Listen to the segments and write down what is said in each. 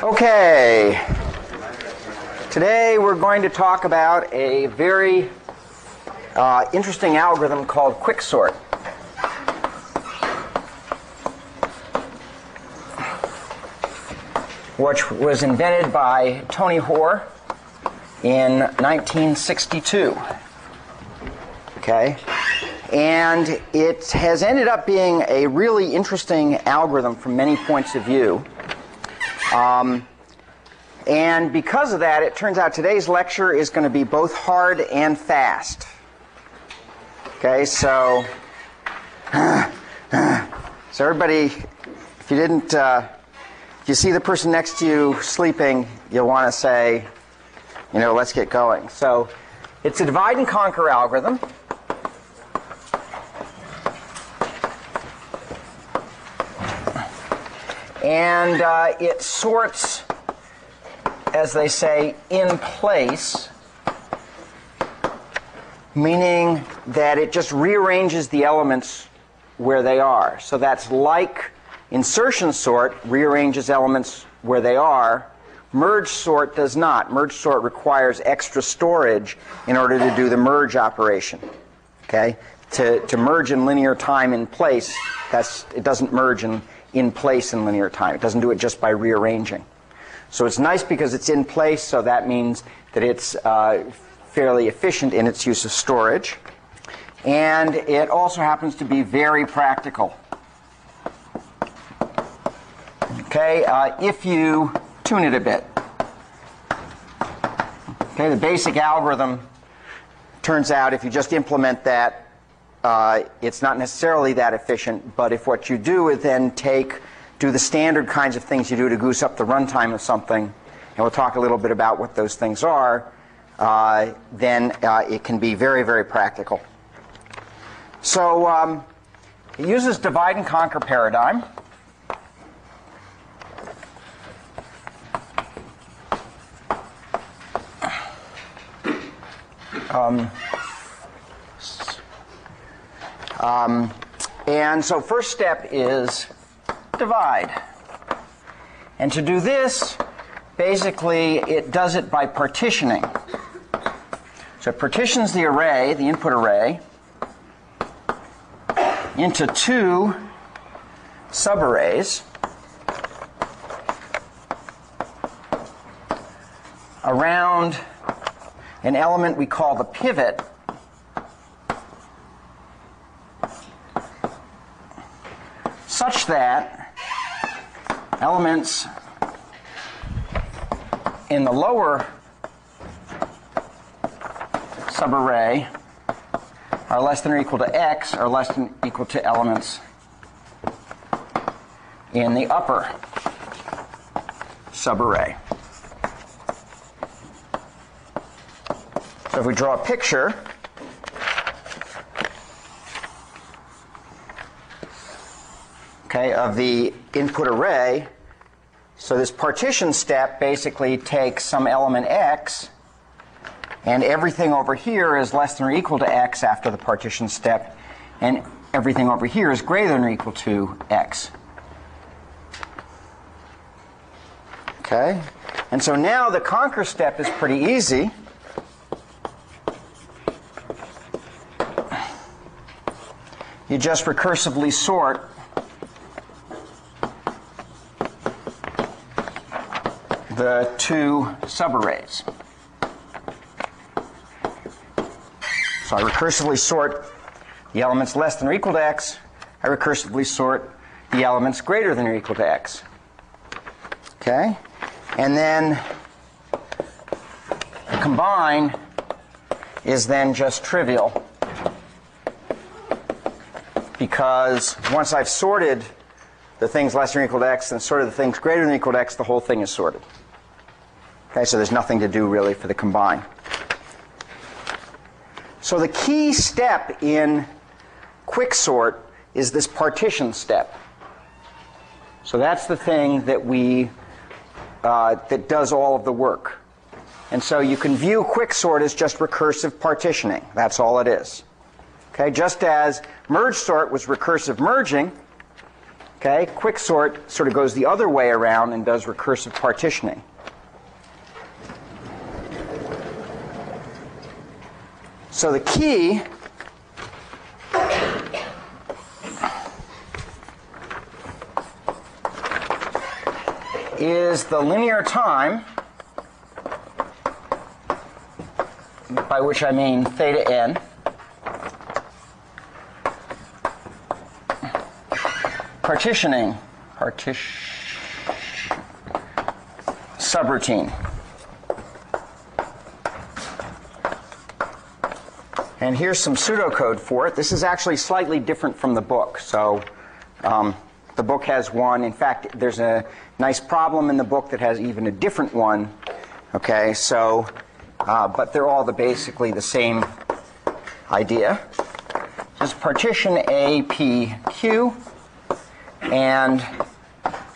Okay, today we're going to talk about a very interesting algorithm called quicksort. Which was invented by Tony Hoare in 1962. Okay? And it has ended up being a really interesting algorithm from many points of view. And because of that, it turns out today's lecture is going to be both hard and fast. Okay, so everybody, if you didn't, if you see the person next to you sleeping, you'll want to say, let's get going. So it's a divide and conquer algorithm. And it sorts, as they say, in place, meaning that it just rearranges the elements where they are. So that's like insertion sort rearranges elements where they are. Merge sort does not. Merge sort requires extra storage in order to do the merge operation. Okay? To merge in linear time in place, it doesn't merge in place in linear time. It doesn't do it just by rearranging. So it's nice because it's in place, so that means that it's fairly efficient in its use of storage. And it also happens to be very practical. Okay, if you tune it a bit. Okay, the basic algorithm turns out if you just implement that, it's not necessarily that efficient, but if what you do is then do the standard kinds of things you do to goose up the runtime of something, and we'll talk a little bit about what those things are, then it can be very, very practical. So it uses divide and conquer paradigm. And so first step is divide. And to do this, basically it does it by partitioning. So it partitions the array, the input array, into two subarrays around an element we call the pivot, such that elements in the lower subarray are less than or equal to x, are less than or equal to elements in the upper subarray. So if we draw a picture, of the input array, so this partition step basically takes some element x, and everything over here is less than or equal to x after the partition step, and everything over here is greater than or equal to x. Okay? And so now the conquer step is pretty easy. You just recursively sort the two subarrays. So I recursively sort the elements less than or equal to x. I recursively sort the elements greater than or equal to x. Okay? And then the combine is then just trivial, because once I've sorted the things less than or equal to x and sorted the things greater than or equal to x, the whole thing is sorted. Okay, so there's nothing to do really for the combine. So the key step in quicksort is this partition step. So that's the thing that that does all of the work. And so you can view quicksort as just recursive partitioning. That's all it is. Okay, just as merge sort was recursive merging, Okay, quicksort sort of goes the other way around and does recursive partitioning. So the key is the linear time, by which I mean theta n, partitioning, subroutine. And here's some pseudocode for it. This is actually slightly different from the book. So the book has one. In fact, there's a nice problem in the book that has even a different one. Okay, so, but they're all basically the same idea. Just partition A, P, Q. And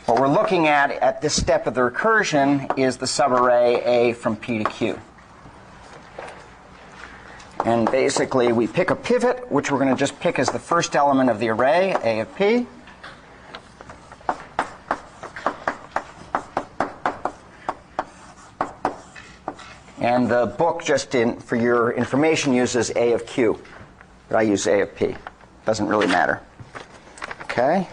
what we're looking at this step of the recursion is the subarray A from P to Q. And basically, we pick a pivot, which we're going to just pick as the first element of the array, A of P. And the book, just for your information, uses A of Q. But I use A of P. Doesn't really matter. Okay?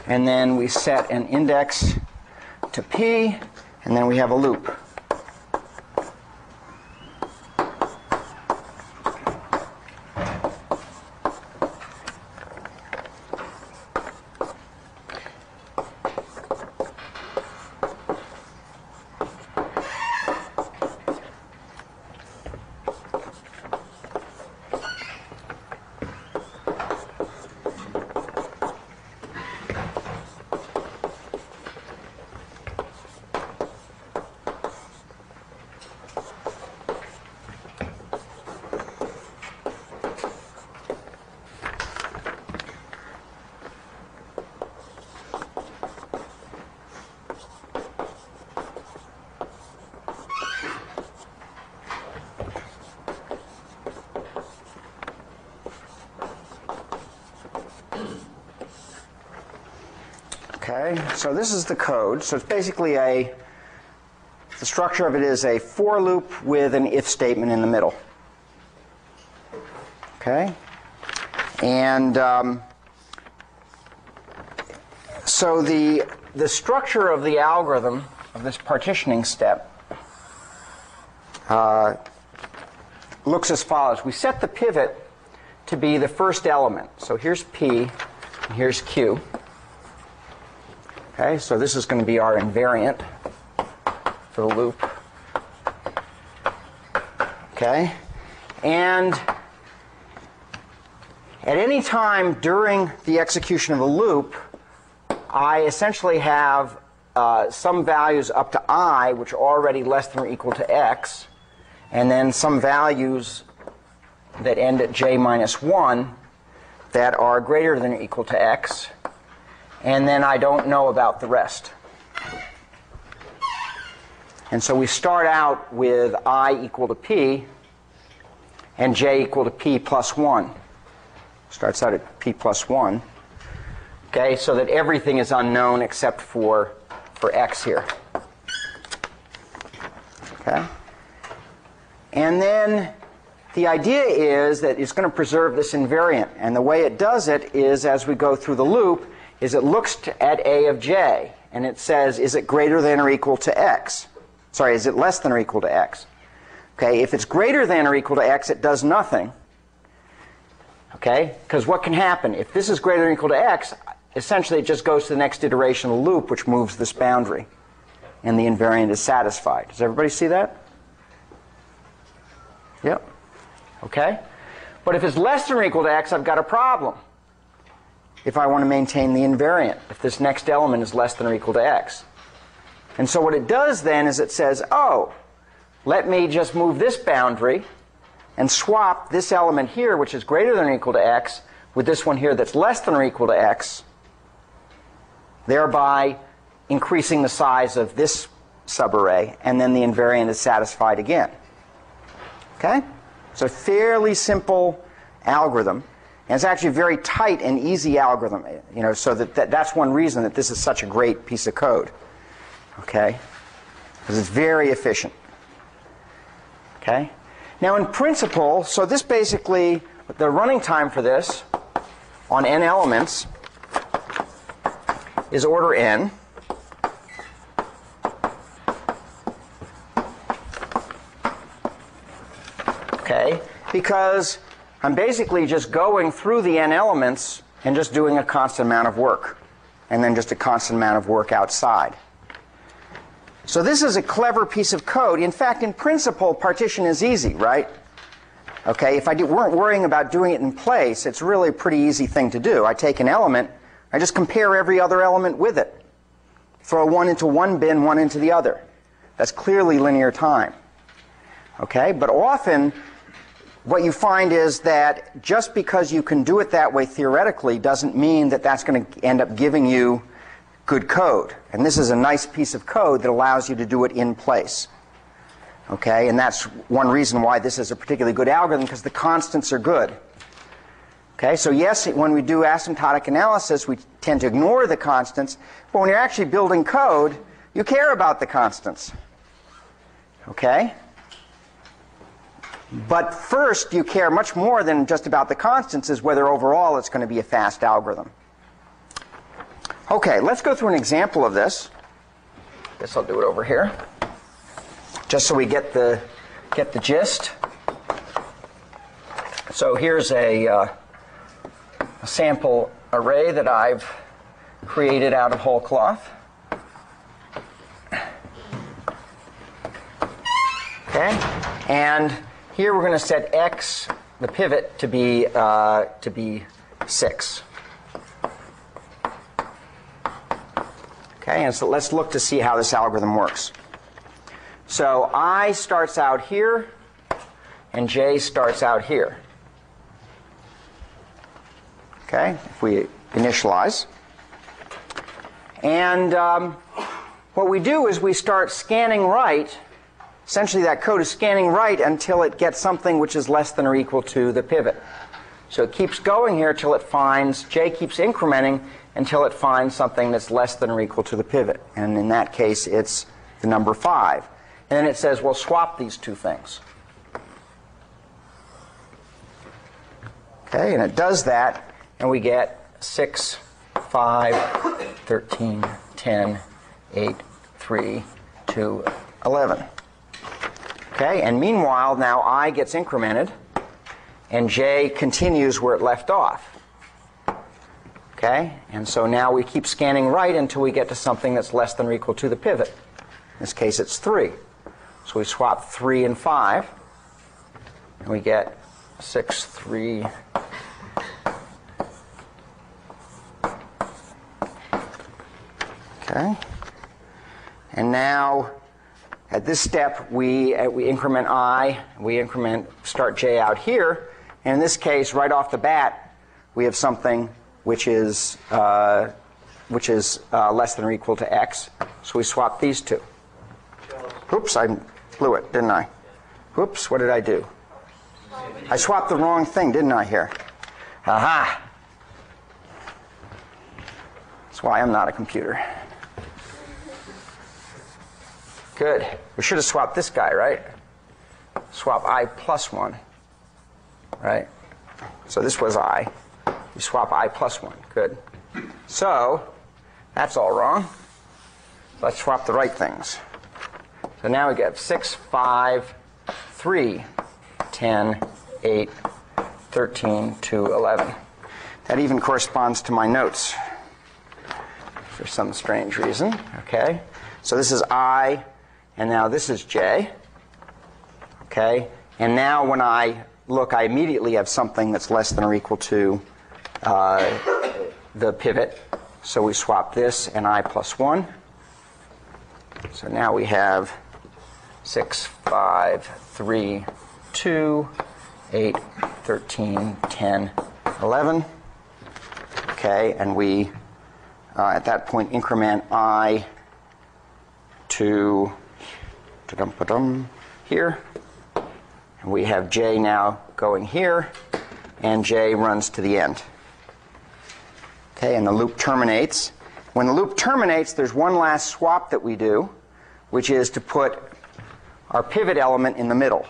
And then we set an index to P, and then we have a loop. Okay, so this is the code. So it's basically the structure of it is a for loop with an if statement in the middle. Okay, and so the structure of the algorithm of this partitioning step looks as follows. We set the pivot to be the first element. So here's P, and here's Q. Okay, so this is going to be our invariant for the loop. Okay, and at any time during the execution of the loop, I essentially have some values up to I, which are already less than or equal to x, and then some values that end at j minus 1 that are greater than or equal to x. And then I don't know about the rest. And so we start out with I equal to P and j equal to P plus 1. Starts out at P plus 1. Okay, so that everything is unknown except for x here. Okay? And then the idea is that it's going to preserve this invariant. And the way it does it is, as we go through the loop, is it looks at A of j, and it says, is it greater than or equal to x? Sorry, is it less than or equal to x? Okay, if it's greater than or equal to x, it does nothing. Okay, because what can happen? If this is greater than or equal to x, essentially it just goes to the next iteration of the loop, which moves this boundary, and the invariant is satisfied. Does everybody see that? Yep. Okay? But if it's less than or equal to x, I've got a problem. If I want to maintain the invariant, if this next element is less than or equal to x. And so what it does then is it says, oh, let me just move this boundary and swap this element here, which is greater than or equal to x, with this one here that's less than or equal to x, thereby increasing the size of this subarray, and then the invariant is satisfied again. Okay? It's a fairly simple algorithm. And it's actually a very tight and easy algorithm, so that's one reason that this is such a great piece of code. Okay? Because it's very efficient. Okay? Now in principle, so this basically, the running time for this on n elements is order n. Okay? Because I'm basically just going through the n elements and just doing a constant amount of work, and then just a constant amount of work outside. So this is a clever piece of code. In fact, in principle, partition is easy, right? Okay, if I weren't worrying about doing it in place, it's really a pretty easy thing to do. I take an element, I just compare every other element with it. Throw one into one bin, one into the other. That's clearly linear time. Okay, but often what you find is that just because you can do it that way theoretically doesn't mean that that's going to end up giving you good code. And this is a nice piece of code that allows you to do it in place. Okay, and that's one reason why this is a particularly good algorithm, because the constants are good. Okay, so yes, when we do asymptotic analysis, we tend to ignore the constants, but when you're actually building code, you care about the constants. Okay? But first, you care much more than just about the constants, is whether overall it's going to be a fast algorithm. Okay, let's go through an example of this. Guess I'll do it over here, just so we get the gist. So here's a sample array that I've created out of whole cloth. Okay, and here we're going to set x, the pivot, to be 6. Okay, and so let's look to see how this algorithm works. So I starts out here, and j starts out here. Okay, if we initialize. And what we do is we start scanning right. Essentially, that code is scanning right until it gets something which is less than or equal to the pivot. So it keeps going here till it finds, j keeps incrementing until it finds something that's less than or equal to the pivot. And in that case, it's the number 5. And then it says, well, swap these two things. Okay, and it does that, and we get 6, 5, 13, 10, 8, 3, 2, 11. Okay, and meanwhile, now I gets incremented, and j continues where it left off. Okay, and so now we keep scanning right until we get to something that's less than or equal to the pivot. In this case, it's 3. So we swap 3 and 5, and we get 6, 3. Okay, and now at this step, we increment I, we start j out here, and in this case, right off the bat, we have something which is less than or equal to x. So we swap these two. Oops, I blew it, didn't I? Oops, what did I do? I swapped the wrong thing, didn't I, here? Aha! That's why I'm not a computer. Good. We should have swapped this guy, right? Swap I plus 1. Right? So this was I. We swap I plus 1. Good. So that's all wrong. Let's swap the right things. So now we get 6, 5, 3, 10, 8, 13, 2, 11. That even corresponds to my notes for some strange reason. Okay. So this is I, and now this is j. Okay. And now when I look, I immediately have something that's less than or equal to the pivot. So we swap this and I plus 1. So now we have 6, 5, 3, 2, 8, 13, 10, 11. Okay, and we, at that point, increment I to here. And we have j now going here. and j runs to the end. Okay, and the loop terminates. When the loop terminates, there's one last swap that we do, which is to put our pivot element in the middle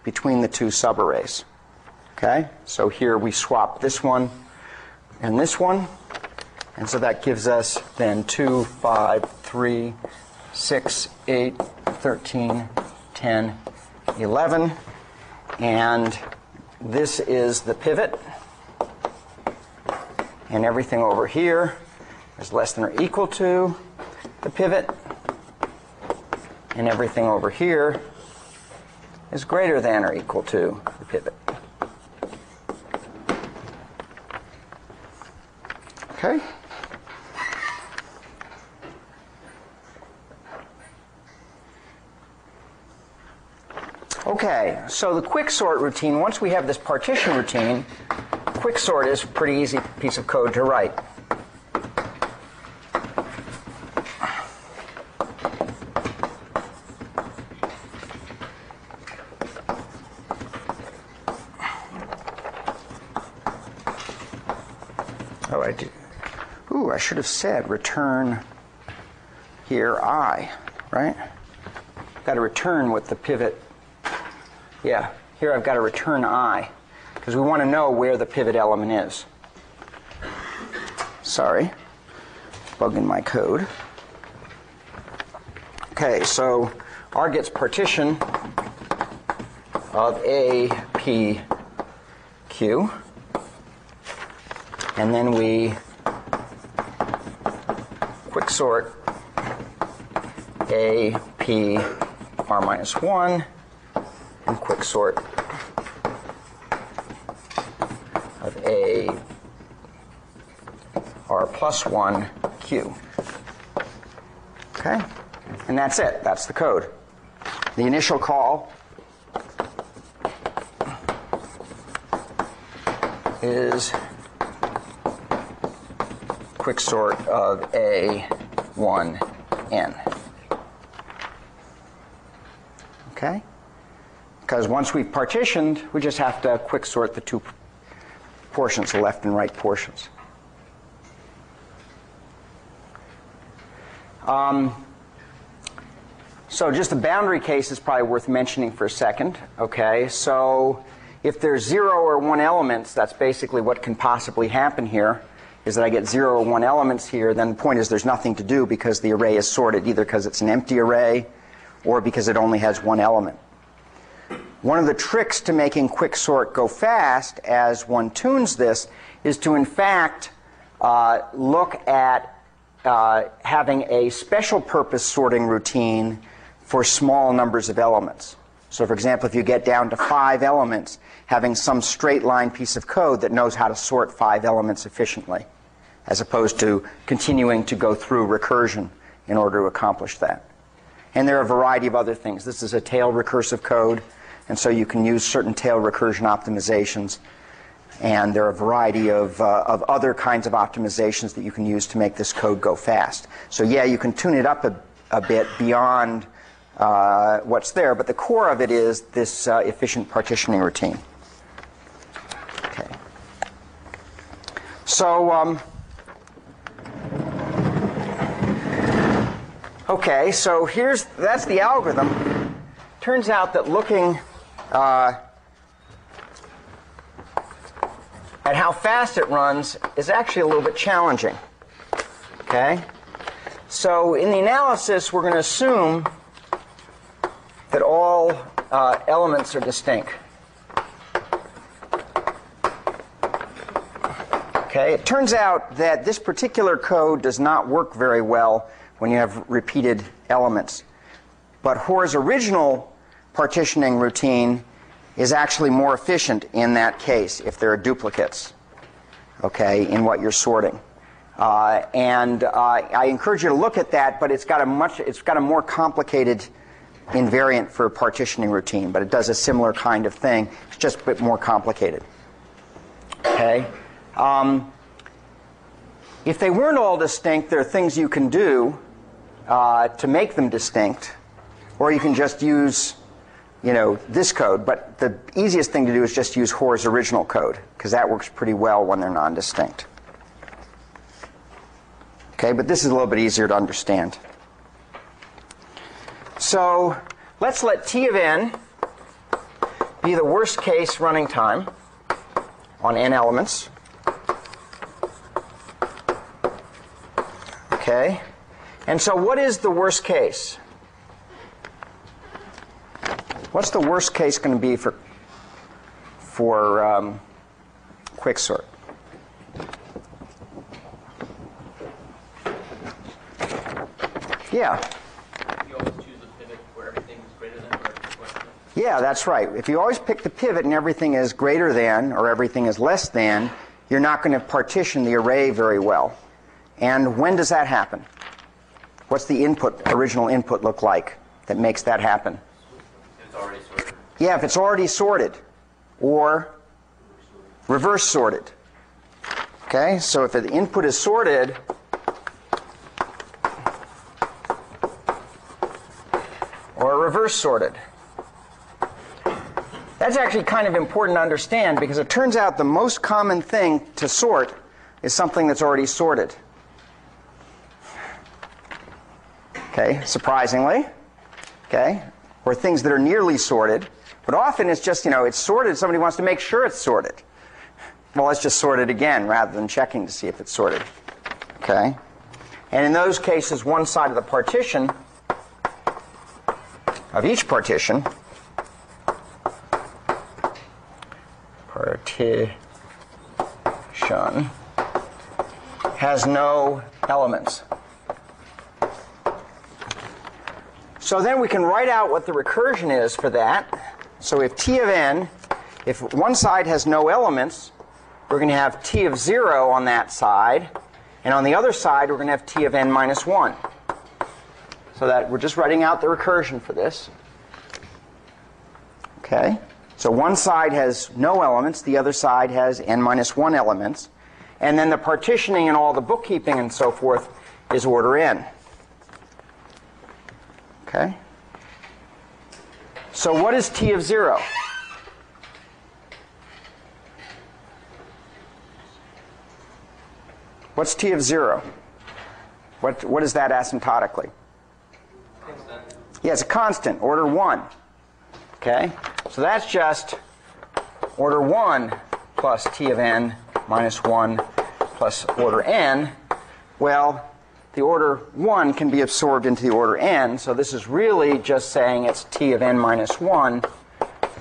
between the two subarrays. Okay, so here we swap this one and this one, and so that gives us then 2, 5, 3, 6, 8, 13, 10, 11, and this is the pivot, and everything over here is less than or equal to the pivot, and everything over here is greater than or equal to the pivot. Okay? Okay, so the quicksort routine, once we have this partition routine, quicksort is a pretty easy piece of code to write. Oh, I did. Ooh, I should have said return here I, right? Got to return what the pivot. Yeah, here I've got to return I, because we want to know where the pivot element is. Sorry, bug in my code. Okay, so R gets partition of A, P, Q, and then we quicksort A, P, R minus 1, and quicksort of A, R plus 1, Q. Okay? And that's it. That's the code. The initial call is quicksort of A1, N. Okay? Because once we've partitioned, we just have to quicksort the two portions, the left and right portions. So just the boundary case is probably worth mentioning for a second. Okay, so if there's 0 or 1 elements, that's basically what can possibly happen here, is that I get 0 or 1 elements here. Then the point is there's nothing to do because the array is sorted, either because it's an empty array or because it only has 1 element. One of the tricks to making quicksort go fast as one tunes this is to, in fact, look at having a special purpose sorting routine for small numbers of elements. So, for example, if you get down to 5 elements, having some straight line piece of code that knows how to sort 5 elements efficiently, as opposed to continuing to go through recursion in order to accomplish that. And there are a variety of other things. This is a tail recursive code, and so you can use certain tail recursion optimizations. And there are a variety of other kinds of optimizations that you can use to make this code go fast. So yeah, you can tune it up a bit beyond what's there, but the core of it is this efficient partitioning routine. Okay. So, okay, so that's the algorithm. Turns out that looking at how fast it runs is actually a little bit challenging. Okay? So in the analysis, we're going to assume that all elements are distinct. Okay? It turns out that this particular code does not work very well when you have repeated elements. But Hoare's original partitioning routine is actually more efficient in that case if there are duplicates, okay, in what you're sorting. And I encourage you to look at that, but it's got a more complicated invariant for a partitioning routine, but it does a similar kind of thing. It's just a bit more complicated. Okay. If they weren't all distinct, there are things you can do to make them distinct, or you can just use, this code, but the easiest thing to do is just use Hoare's original code, because that works pretty well when they're non-distinct. Okay, but this is a little bit easier to understand. So let's let T of n be the worst case running time on n elements. Okay, and so what is the worst case? What's the worst case going to be for quicksort? Yeah. You always choose a pivot where everything is greater than or less than? Yeah, that's right. If you always pick the pivot and everything is greater than or everything is less than, you're not going to partition the array very well. And when does that happen? What's the original input look like that makes that happen? It's already sorted. Yeah, if it's already sorted or reverse sorted. Okay, so if the input is sorted, or reverse sorted. That's actually kind of important to understand, because it turns out the most common thing to sort is something that's already sorted. Okay, surprisingly. Okay, or things that are nearly sorted. But often it's just, it's sorted, somebody wants to make sure it's sorted. Well, let's just sort it again rather than checking to see if it's sorted. Okay? And in those cases, one side of the partition, of each partition, has no elements. So then we can write out what the recursion is for that. So if T of n, if one side has no elements, we're going to have T of 0 on that side. And on the other side, we're going to have T of n minus 1. So that we're just writing out the recursion for this. Okay? So one side has no elements, the other side has n minus 1 elements. And then the partitioning and all the bookkeeping and so forth is order n. Okay? So what is T of 0? What's T of 0? What is that asymptotically? Constant. Yeah, it's a constant, order 1. Okay? So that's just order 1 plus T of n minus 1 plus order n. Well, the order 1 can be absorbed into the order n, so this is really just saying it's T of n minus 1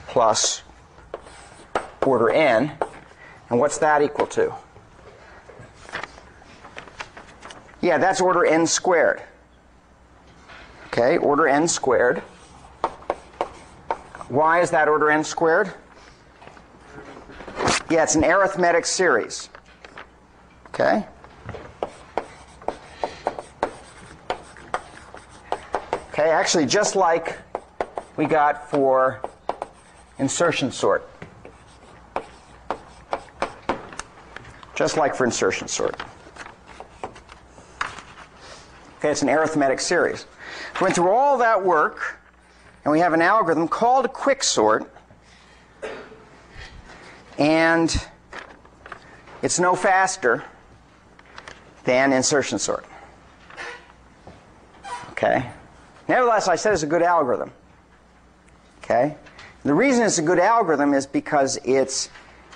plus order n. And what's that equal to? Yeah, that's order n squared. Okay, order n squared. Why is that order n squared? Yeah, it's an arithmetic series. Okay? Okay, actually just like we got for insertion sort. Just like for insertion sort. Okay, it's an arithmetic series. We went through all that work, and we have an algorithm called quicksort, and it's no faster than insertion sort. Okay? Nevertheless, I said it's a good algorithm. Okay? The reason it's a good algorithm is because its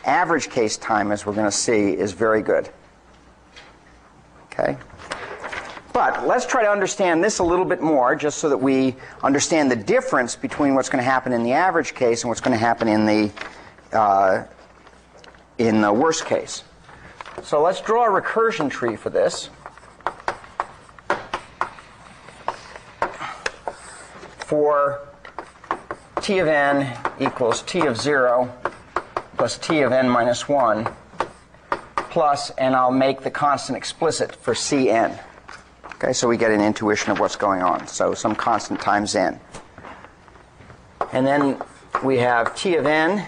average case time, as we're going to see, is very good. Okay? But let's try to understand this a little bit more, just so that we understand the difference between what's going to happen in the average case and what's going to happen in the worst case. So let's draw a recursion tree for this. For T of n equals T of 0 plus T of n minus 1 plus, and I'll make the constant explicit for Cn. Okay, so we get an intuition of what's going on. So some constant times n. And then we have T of n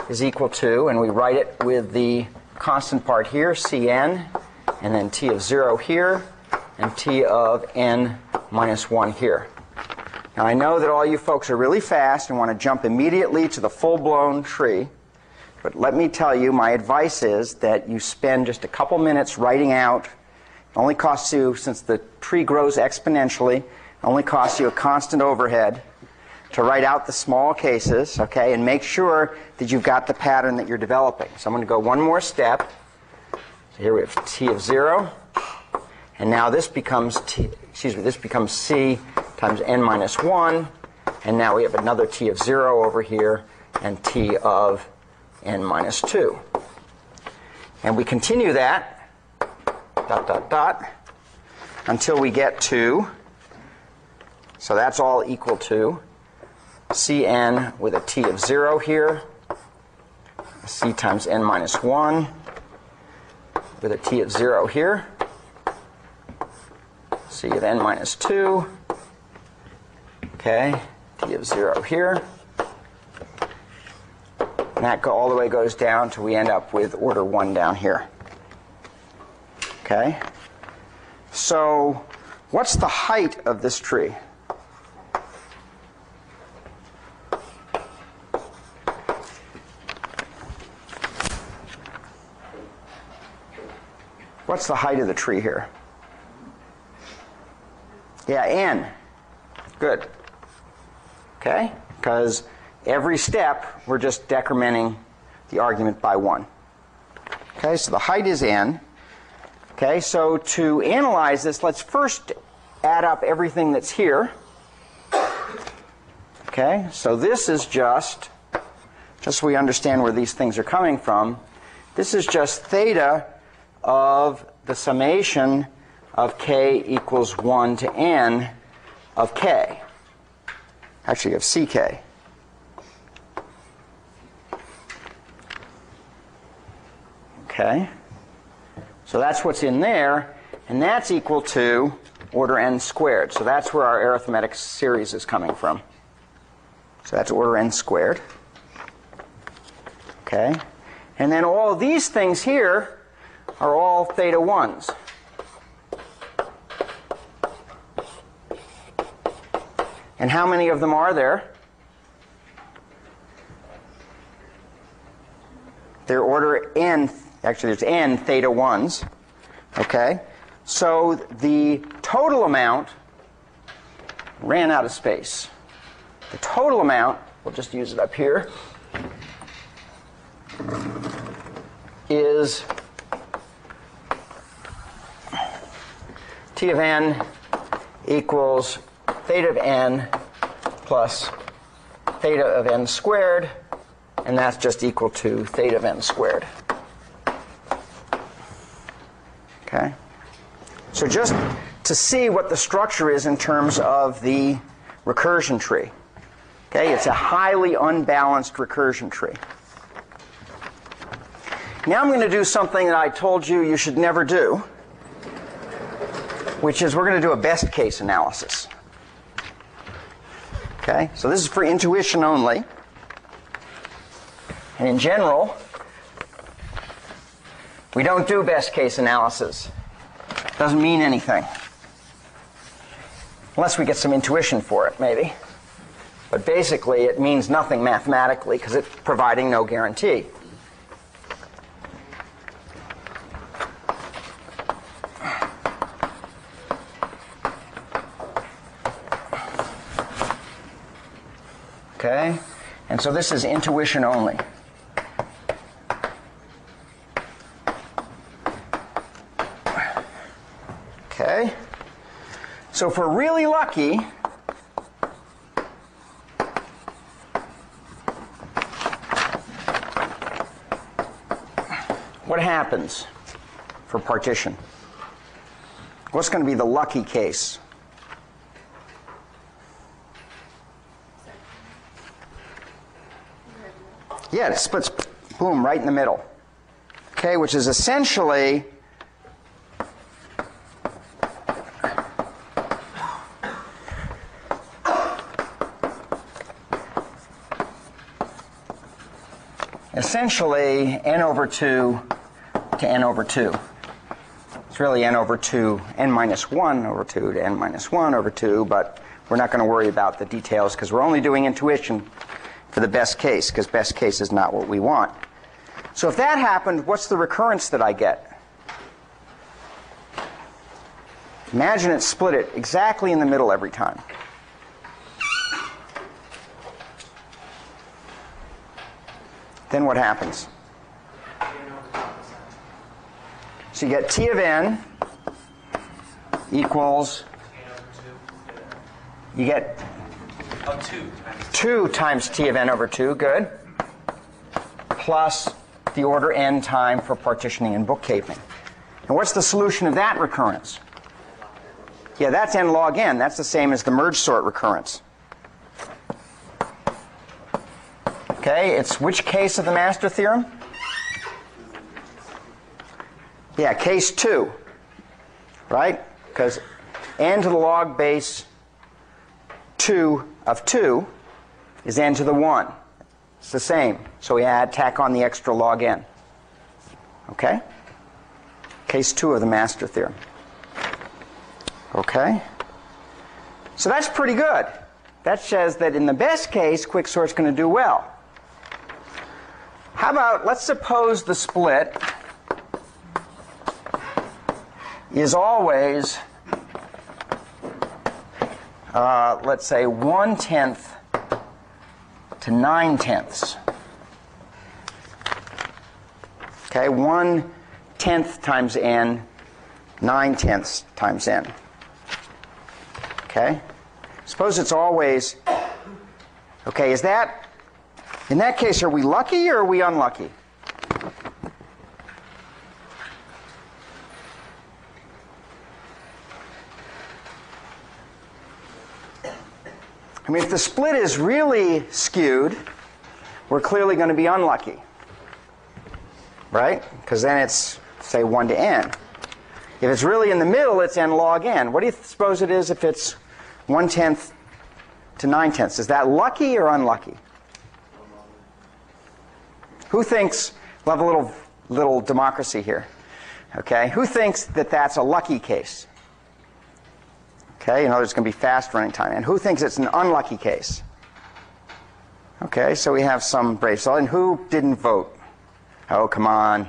is equal to, and we write it with the constant part here, Cn, and then T of 0 here, and T of n minus 1 here. Now I know that all you folks are really fast and want to jump immediately to the full-blown tree, but let me tell you, my advice is that you spend just a couple minutes writing out. It only costs you, since the tree grows exponentially, it only costs you a constant overhead to write out the small cases, okay, and make sure that you've got the pattern that you're developing. So I'm going to go one more step. So here we have t of 0, and now this becomes this becomes c times n minus 1, and now we have another t of 0 over here, and t of n minus 2. And we continue that, dot, dot, dot, until we get to, so that's all equal to Cn with a t of 0 here, c times n minus 1 with a t of 0 here, c of n minus 2, okay, t of 0 here. And that all the way goes down till we end up with order 1 down here. Okay? So what's the height of this tree? What's the height of the tree here? Yeah, n. Good. Okay? Because every step we're just decrementing the argument by 1. Okay, so the height is n. Okay, so to analyze this, let's first add up everything that's here. Okay, so this is just so we understand where these things are coming from, this is just theta of the summation of k equals 1 to n of k. Actually, of ck. Okay? So that's what's in there, and that's equal to order n squared. So that's where our arithmetic series is coming from. So that's order n squared. Okay? And then all of these things here are all theta 1s. And how many of them are there? They're order n, actually there's n theta 1s. Okay? So the total amount ran out of space. The total amount, we'll just use it up here, is t of n equals theta of n plus theta of n squared, and that's just equal to theta of n squared. Okay? So just to see what the structure is in terms of the recursion tree. Okay? It's a highly unbalanced recursion tree. Now I'm going to do something that I told you you should never do, which is we're going to do a best case analysis. Okay? So this is for intuition only. And in general, we don't do best case analysis. It doesn't mean anything. Unless we get some intuition for it, maybe. But basically, it means nothing mathematically because it's providing no guarantee. Okay? And so this is intuition only. Okay? So if we're really lucky, what happens for partition? What's going to be the lucky case? Yeah, it splits, boom, right in the middle. Okay, which is essentially n over 2 to n over 2. It's really n over 2, n minus 1 over 2 to n minus 1 over 2, but we're not going to worry about the details because we're only doing intuition for the best case, because best case is not what we want. So if that happened, what's the recurrence that I get? Imagine it split it exactly in the middle every time. Then what happens? So you get T of n equals, you get 2 times T of n over 2, good, plus the order n time for partitioning and bookkeeping. And what's the solution of that recurrence? Yeah, that's n log n. That's the same as the merge sort recurrence. Okay, it's which case of the master theorem? Yeah, case 2, right? Because n to the log base 2 of 2 is n to the 1. It's the same. So we tack on the extra log n. Okay? Case 2 of the master theorem. Okay? So that's pretty good. That says that in the best case, quicksort's going to do well. How about, let's suppose the split is always, let's say, 1/10 to 9/10. Okay, 1/10 times n, 9/10 times n. Okay? Suppose it's always, okay, is that, in that case, are we lucky or are we unlucky? I mean, if the split is really skewed, we're clearly going to be unlucky. Right? Because then it's, say, 1 to n. If it's really in the middle, it's n log n. What do you suppose it is if it's 1/10 to 9/10? Is that lucky or unlucky? Who thinks, we'll have a little democracy here. Okay? Who thinks that that's a lucky case? Okay, you know there's going to be fast running time. And who thinks it's an unlucky case? Okay, so we have some brave soul. And who didn't vote? Oh, come on.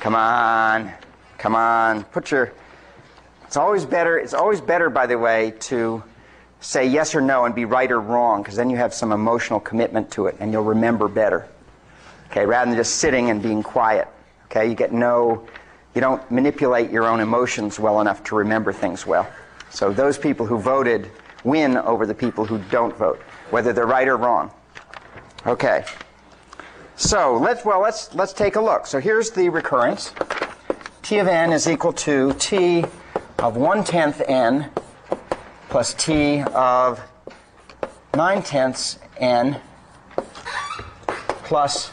Come on. Come on. Put your... It's always better, by the way, to say yes or no and be right or wrong, because then you have some emotional commitment to it and you'll remember better. Okay, rather than just sitting and being quiet. Okay, you don't manipulate your own emotions well enough to remember things well. So those people who voted win over the people who don't vote, whether they're right or wrong. Okay. So let's take a look. So here's the recurrence. T of n is equal to T of 1/10 n plus T of 9/10 n plus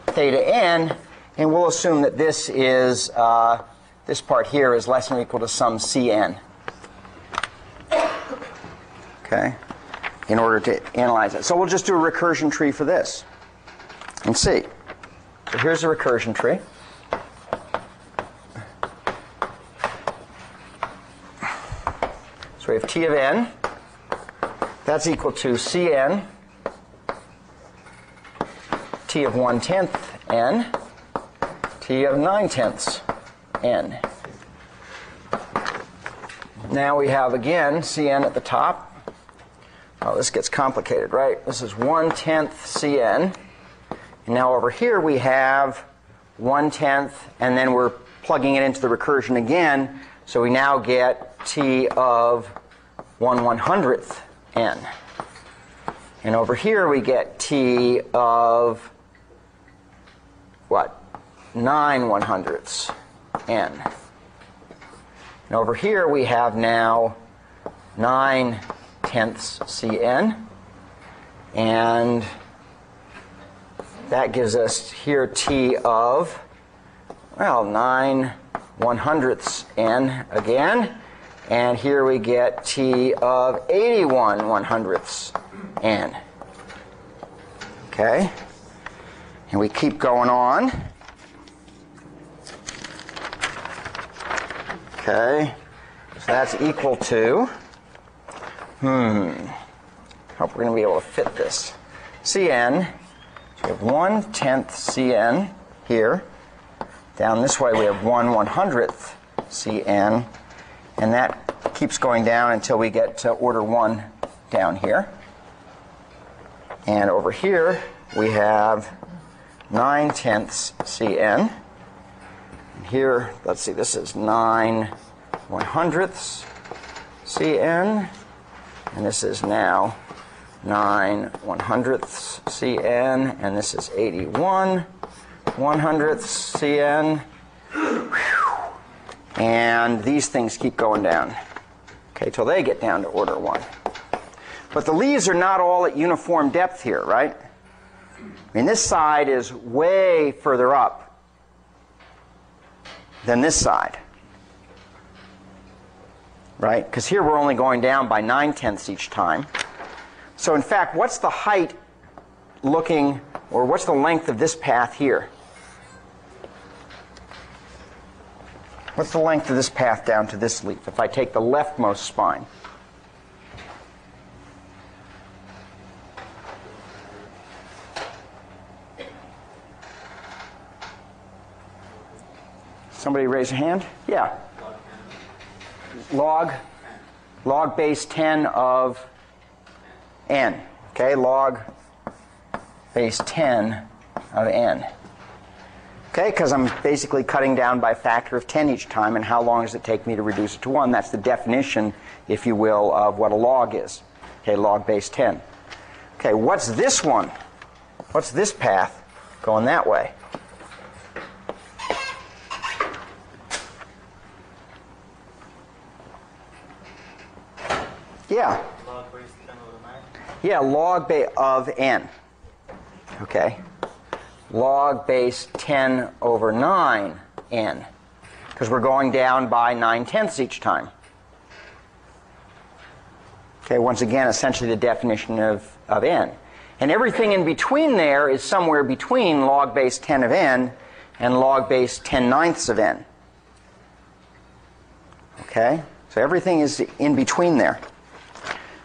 theta n, and we'll assume that this is this part here is less than or equal to some Cn. Okay, in order to analyze it. So we'll just do a recursion tree for this and see. So here's a recursion tree. So we have T of n. That's equal to Cn, T of 1/10 n, T of 9/10 n. Now we have, again, Cn at the top. Oh, this gets complicated, right? This is 1/10 Cn. And now over here we have 1/10, and then we're plugging it into the recursion again. So we now get T of 1/100th n. And over here we get T of, what? 9/100ths n. And over here we have now 9/10 Cn. And that gives us here T of, well, 9/100ths n again. And here we get T of 81/100ths n. Okay? And we keep going on. Okay? So that's equal to, Hope we're going to be able to fit this. Cn, so we have 1/10 Cn here. Down this way we have 1/100th Cn, and that keeps going down until we get to order 1 down here. And over here we have 9/10 Cn. And here, let's see, this is 9/100ths Cn, and this is now 9/100ths Cn, and this is 81/100ths Cn. Whew. And these things keep going down, okay, till they get down to order 1. But the leaves are not all at uniform depth here, right? I mean, this side is way further up than this side, right? Because here we're only going down by 9/10 each time. So in fact, what's the height looking, or what's the length of this path here? What's the length of this path down to this leaf if I take the leftmost spine? Somebody raise a hand? Yeah. Log base 10 of n. Okay, log base 10 of n. Okay, because I'm basically cutting down by a factor of 10 each time, and how long does it take me to reduce it to 1? That's the definition, if you will, of what a log is. Okay, log base 10. Okay, what's this one? What's this path going that way? Yeah. Log base 10 over 9. Yeah, log of n. Okay. Log base 10 over 9 n. Because we're going down by 9/10 each time. Okay, once again, essentially the definition of n. And everything in between there is somewhere between log base 10 of n and log base 10/9 of n. Okay? So everything is in between there.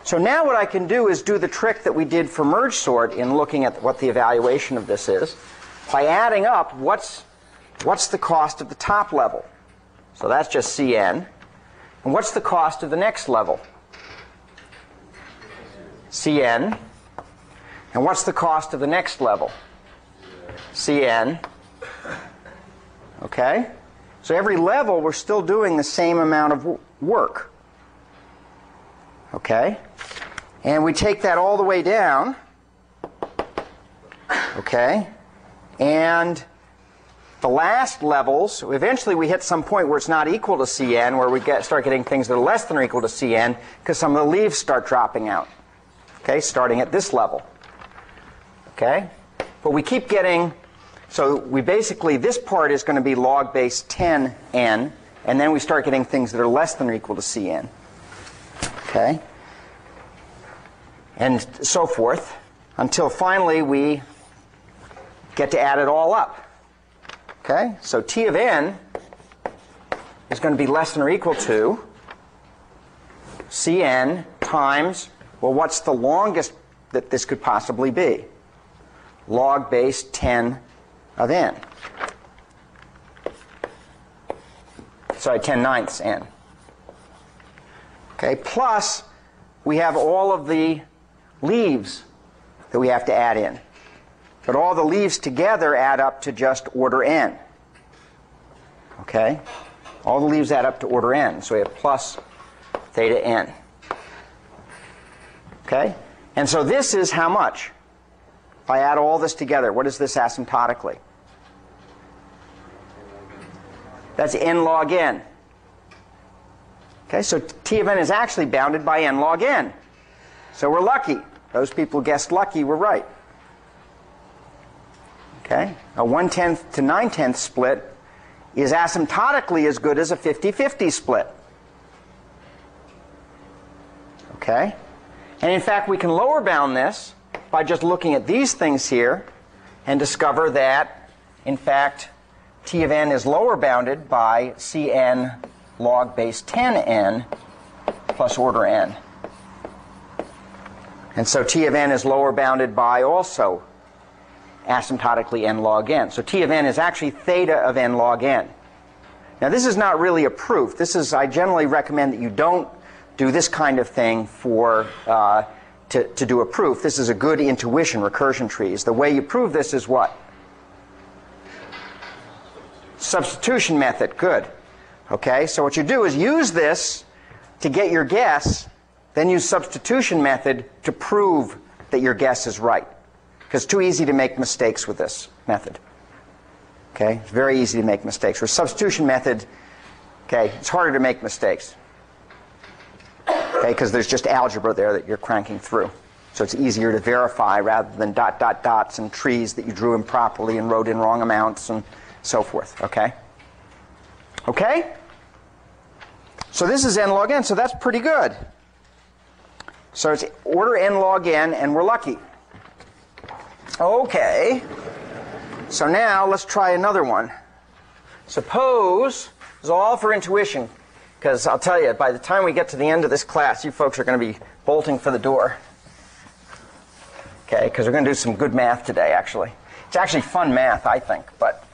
So now what I can do is do the trick that we did for merge sort in looking at what the evaluation of this is by adding up what's the cost of the top level. So that's just Cn. And what's the cost of the next level? Cn. And what's the cost of the next level? Cn. Okay? So every level we're still doing the same amount of work. Okay? And we take that all the way down. Okay? And the last levels, eventually we hit some point where it's not equal to Cn, where we start getting things that are less than or equal to Cn, because some of the leaves start dropping out. Okay? Starting at this level. Okay? But we keep getting, so we basically, this part is going to be log base 10n, and then we start getting things that are less than or equal to Cn. Okay? And so forth, until finally we get to add it all up. Okay? So T of n is going to be less than or equal to Cn times, well, what's the longest that this could possibly be? Log base 10 of n. Sorry, 10/9 n. Okay, plus we have all of the leaves that we have to add in. But all the leaves together add up to just order n. Okay? All the leaves add up to order n. So we have plus theta n. Okay? And so this is how much? If I add all this together, what is this asymptotically? That's n log n. Okay, so T of n is actually bounded by n log n. So we're lucky. Those people who guessed lucky were right. Okay? A 1/10 to 9/10 split is asymptotically as good as a 50-50 split. Okay? And in fact, we can lower bound this by just looking at these things here and discover that, in fact, T of n is lower bounded by Cn log base 10n plus order n. And so T of n is lower bounded by also asymptotically n log n. So T of n is actually theta of n log n. Now this is not really a proof. I generally recommend that you don't do this kind of thing to do a proof. This is a good intuition, recursion trees. The way you prove this is what? Substitution method. Good. Okay, so what you do is use this to get your guess, then use substitution method to prove that your guess is right. Because it's too easy to make mistakes with this method. Okay, it's very easy to make mistakes. With substitution method, okay, it's harder to make mistakes. Okay, because there's just algebra there that you're cranking through. So it's easier to verify rather than dots and trees that you drew improperly and wrote in wrong amounts and so forth. Okay? Okay? So this is n log n, so that's pretty good. So it's order n log n, and we're lucky. Okay. So now let's try another one. Suppose, this is all for intuition, because I'll tell you, by the time we get to the end of this class, you folks are going to be bolting for the door. Okay, because we're going to do some good math today, actually. It's actually fun math, I think, but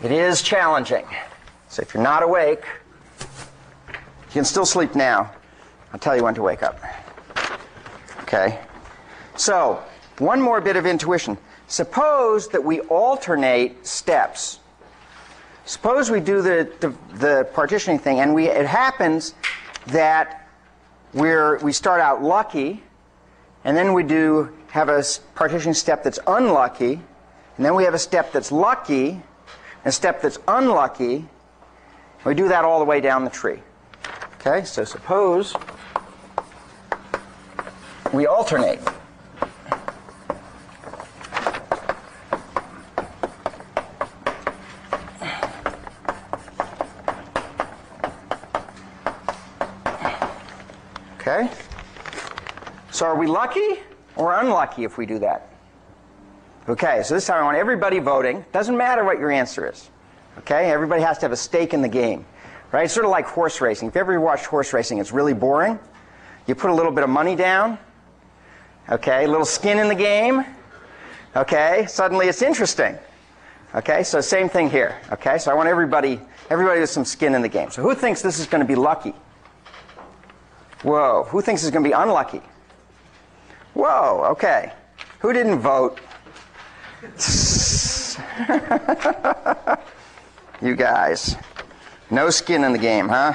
it is challenging. So if you're not awake, you can still sleep now. I'll tell you when to wake up. Okay? So, one more bit of intuition. Suppose that we alternate steps. Suppose we do the partitioning thing, and it happens that we start out lucky, and then we have a partitioning step that's unlucky, and then we have a step that's lucky, and a step that's unlucky. We do that all the way down the tree. Okay, so suppose we alternate. Okay, so are we lucky or unlucky if we do that? Okay, so this time I want everybody voting. Doesn't matter what your answer is. Okay, everybody has to have a stake in the game. Right? It's sort of like horse racing. If you ever watched horse racing, it's really boring. You put a little bit of money down. Okay, a little skin in the game. Okay, suddenly it's interesting. Okay, so same thing here. Okay, so I want everybody with some skin in the game. So who thinks this is going to be lucky? Whoa, who thinks it's going to be unlucky? Whoa, okay. Who didn't vote? You guys. No skin in the game, huh?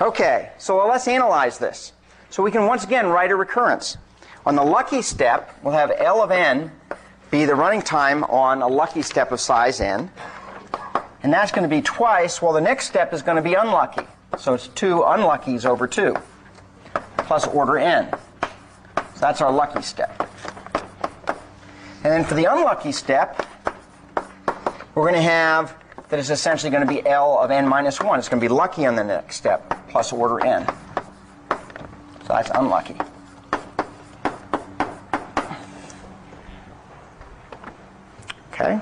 Okay, so let's analyze this. So we can once again write a recurrence. On the lucky step, we'll have L of n be the running time on a lucky step of size n. And that's going to be twice, well, the next step is going to be unlucky. So it's 2 unluckies over 2, plus order n. So that's our lucky step. And then for the unlucky step, we're going to have that is essentially going to be L of n minus 1. It's going to be lucky on the next step, plus order n. So that's unlucky. Okay?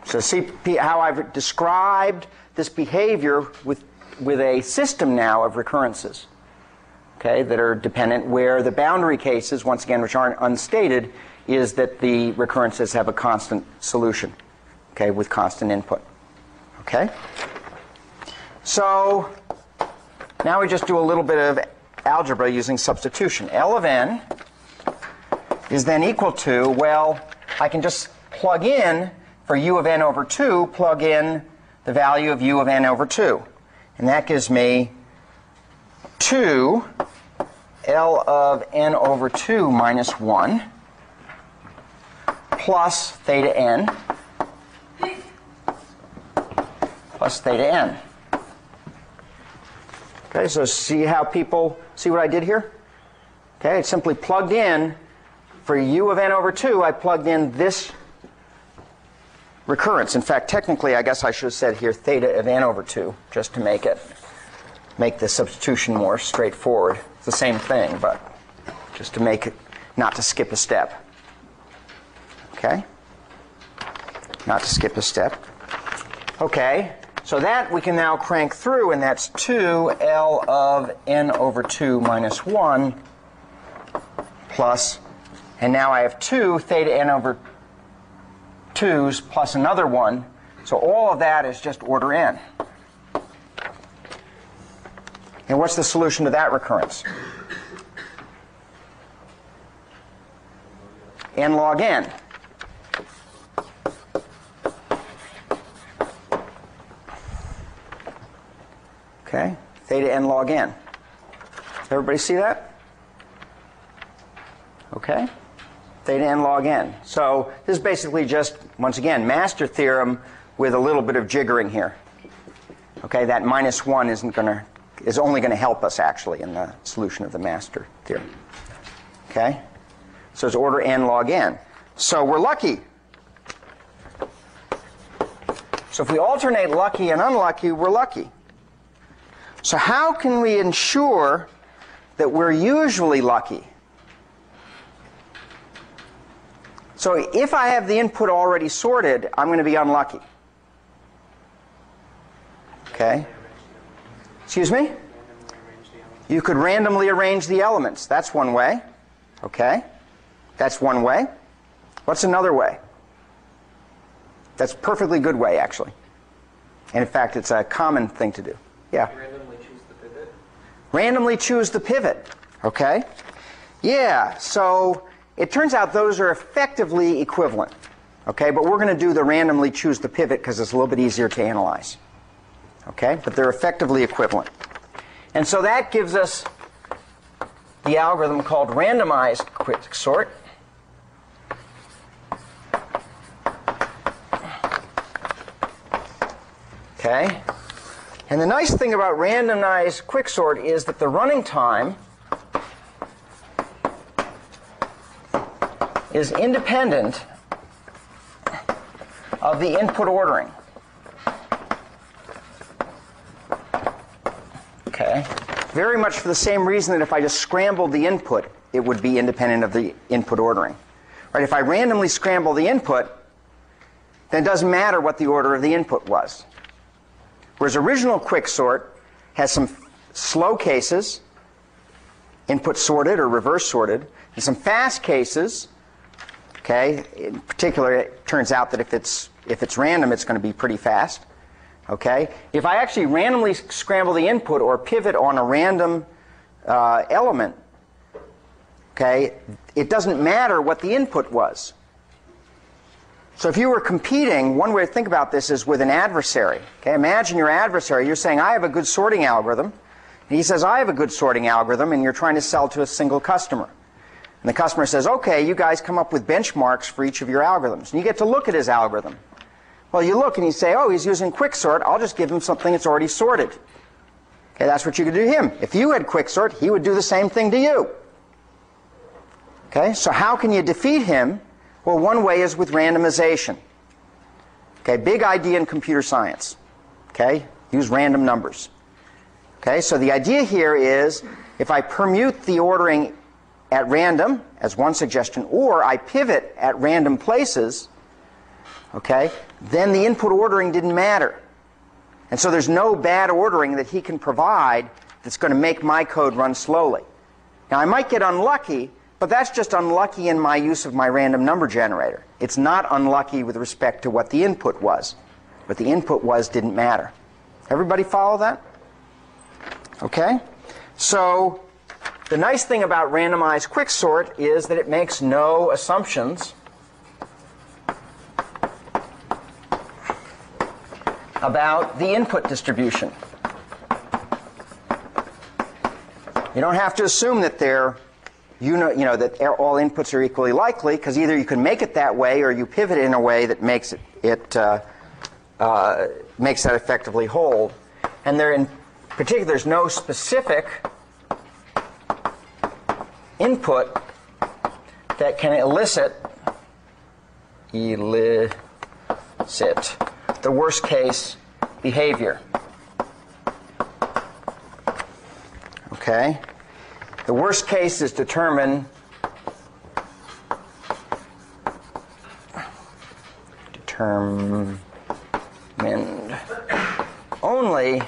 So see how I've described this behavior with a system now of recurrences, okay, that are dependent, where the boundary cases, once again, which aren't unstated, is that the recurrences have a constant solution, okay, with constant input. Okay? So now we just do a little bit of algebra using substitution. L of n is then equal to, well, I can just plug in, for u of n over 2, plug in the value of u of n over 2. And that gives me 2 L of n over 2 minus 1 plus theta n plus theta n. Okay, so see what I did here? Okay, it's simply plugged in, for u of n over 2, I plugged in this recurrence. In fact, technically, I guess I should have said here theta of n over 2, just to make the substitution more straightforward. It's the same thing, but just to make it, not to skip a step. Okay? Not to skip a step. Okay, so that we can now crank through, and that's 2 L of n over 2 minus 1 plus, and now I have 2 theta n over 2's plus another 1. So all of that is just order n. And what's the solution to that recurrence? N log n. Okay, theta n log n. Everybody see that? Okay, theta n log n. So this is basically just, once again, master theorem with a little bit of jiggering here. Okay, that -1 is only going to help us actually in the solution of the master theorem. Okay, so it's order n log n. So we're lucky. So if we alternate lucky and unlucky, we're lucky. So how can we ensure that we're usually lucky? So if I have the input already sorted, I'm going to be unlucky. Okay? Excuse me? You could randomly arrange the elements. That's one way. Okay? That's one way. What's another way? That's a perfectly good way, actually. And in fact, it's a common thing to do. Yeah? Randomly choose the pivot? Randomly choose the pivot. Okay? Yeah, so it turns out those are effectively equivalent. Okay, but we're going to do the randomly choose the pivot because it's a little bit easier to analyze. Okay, but they're effectively equivalent. And so that gives us the algorithm called randomized quicksort. Okay, and the nice thing about randomized quicksort is that the running time is independent of the input ordering. Okay, very much for the same reason that if I just scrambled the input, it would be independent of the input ordering. Right? If I randomly scramble the input, then it doesn't matter what the order of the input was. Whereas original quicksort has some slow cases, input sorted or reverse sorted, and some fast cases. Okay, in particular, it turns out that if it's random, it's going to be pretty fast. Okay, if I actually randomly scramble the input or pivot on a random element, okay, it doesn't matter what the input was. So if you were competing, one way to think about this is with an adversary. Okay, imagine your adversary. You're saying, I have a good sorting algorithm. And he says, I have a good sorting algorithm, and you're trying to sell to a single customer. And the customer says, okay, you guys come up with benchmarks for each of your algorithms. And you get to look at his algorithm. Well, you look and you say, oh, he's using quicksort. I'll just give him something that's already sorted. Okay, that's what you could do to him. If you had quicksort, he would do the same thing to you. Okay, so how can you defeat him? Well, one way is with randomization. Okay, big idea in computer science. Okay, use random numbers. Okay, so the idea here is if I permute the ordering at random, as one suggestion, or I pivot at random places, okay, then the input ordering didn't matter. And so there's no bad ordering that he can provide that's going to make my code run slowly. Now, I might get unlucky, but that's just unlucky in my use of my random number generator. It's not unlucky with respect to what the input was. What the input was didn't matter. Everybody follow that? Okay? So the nice thing about randomized quicksort is that it makes no assumptions about the input distribution. You don't have to assume that that all inputs are equally likely, because either you can make it that way or you pivot in a way that makes that effectively hold. And there, in particular, there's no specific input that can elicit the worst case behavior. Okay? The worst case is determined only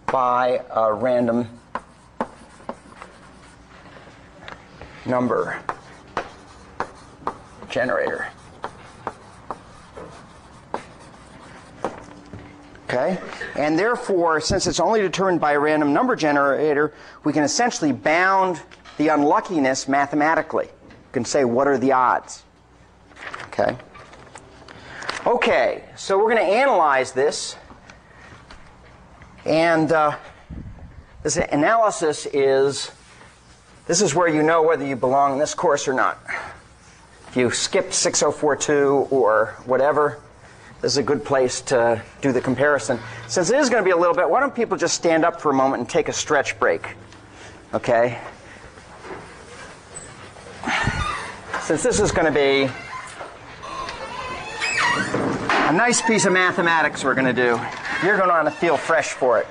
by a random number generator. Okay? And therefore, since it's only determined by a random number generator, we can essentially bound the unluckiness mathematically. We can say, what are the odds? Okay? Okay, so we're going to analyze this. And this analysis this is where you know whether you belong in this course or not. If you skipped 6042 or whatever, this is a good place to do the comparison. Since it is going to be a little bit, why don't people just stand up for a moment and take a stretch break? Okay? Since this is going to be a nice piece of mathematics we're going to do, you're going to want to feel fresh for it.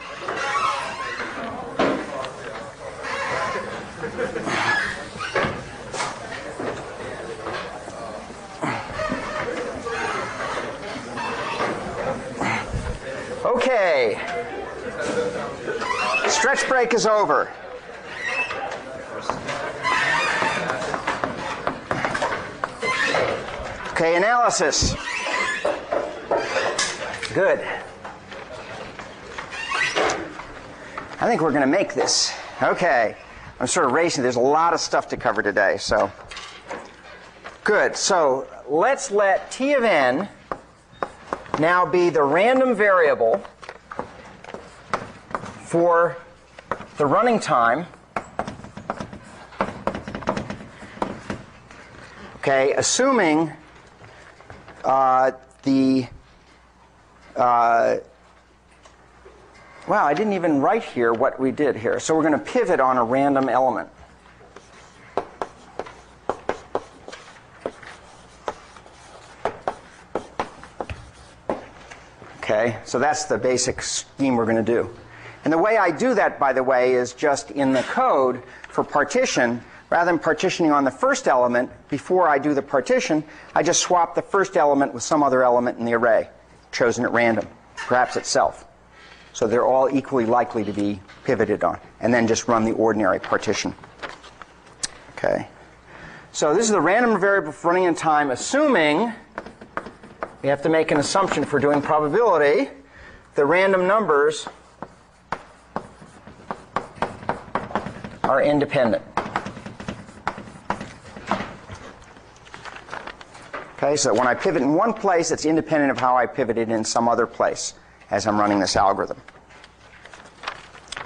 Okay. Stretch break is over. Okay, analysis. Good. I think we're going to make this. Okay. I'm sort of racing. There's a lot of stuff to cover today, so. Good. So let's let T of n now be the random variable for the running time. Okay, assuming well, I didn't even write here what we did here. So we're going to pivot on a random element. Okay, so that's the basic scheme we're going to do. And the way I do that, by the way, is just in the code for partition. Rather than partitioning on the first element, before I do the partition, I just swap the first element with some other element in the array, chosen at random, perhaps itself. So they're all equally likely to be pivoted on. And then just run the ordinary partition. Okay. So this is the random variable for running in time, assuming we have to make an assumption for doing probability. The random numbers are independent. Okay, so when I pivot in one place, it's independent of how I pivoted in some other place as I'm running this algorithm.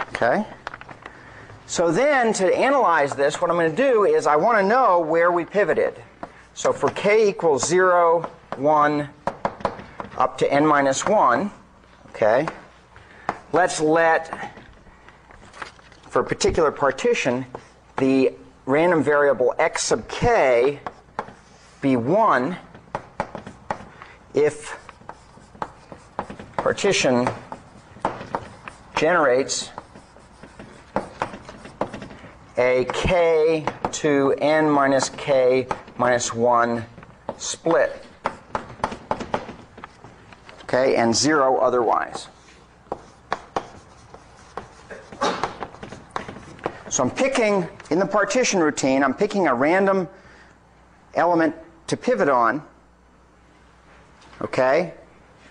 Okay? So then, to analyze this, what I'm going to do is I want to know where we pivoted. So for k equals 0, 1, up to n minus 1, okay, let's let, for a particular partition, the random variable x sub k be 1 if partition generates a k to n minus k minus 1 split. Okay, and 0 otherwise. So I'm picking, in the partition routine, I'm picking a random element to pivot on. Okay?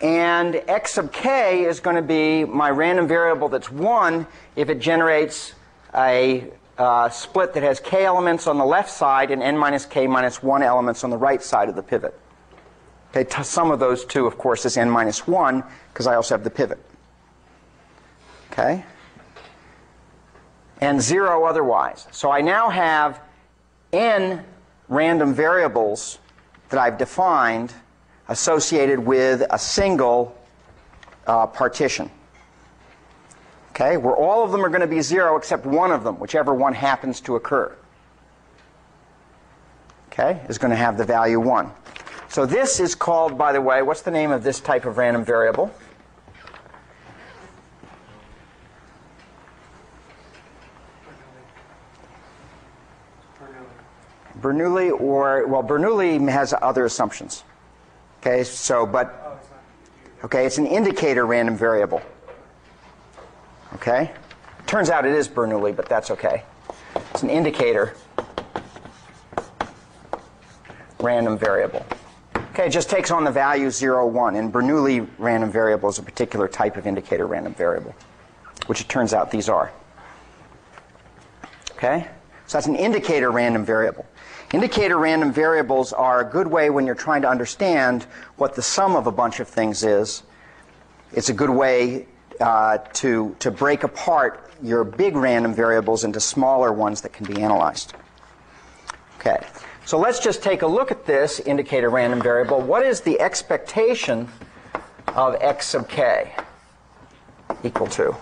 And x sub k is going to be my random variable that's 1 if it generates a split that has k elements on the left side and n minus k minus 1 elements on the right side of the pivot. Okay, sum of those two, of course, is n minus 1 because I also have the pivot. Okay? And 0 otherwise. So I now have n random variables that I've defined associated with a single partition. Okay, where all of them are going to be 0 except one of them, whichever one happens to occur. Okay, is going to have the value 1. So this is called, by the way, what's the name of this type of random variable? Bernoulli, or, well, Bernoulli has other assumptions. Okay, so, but, okay, it's an indicator random variable. Okay? Turns out it is Bernoulli, but that's okay. It's an indicator random variable. Okay, it just takes on the value 0, 1. And Bernoulli random variable is a particular type of indicator random variable, which it turns out these are. Okay, so that's an indicator random variable. Indicator random variables are a good way when you're trying to understand what the sum of a bunch of things is. It's a good way to break apart your big random variables into smaller ones that can be analyzed. Okay, so let's just take a look at this indicator random variable. What is the expectation of x sub k equal to?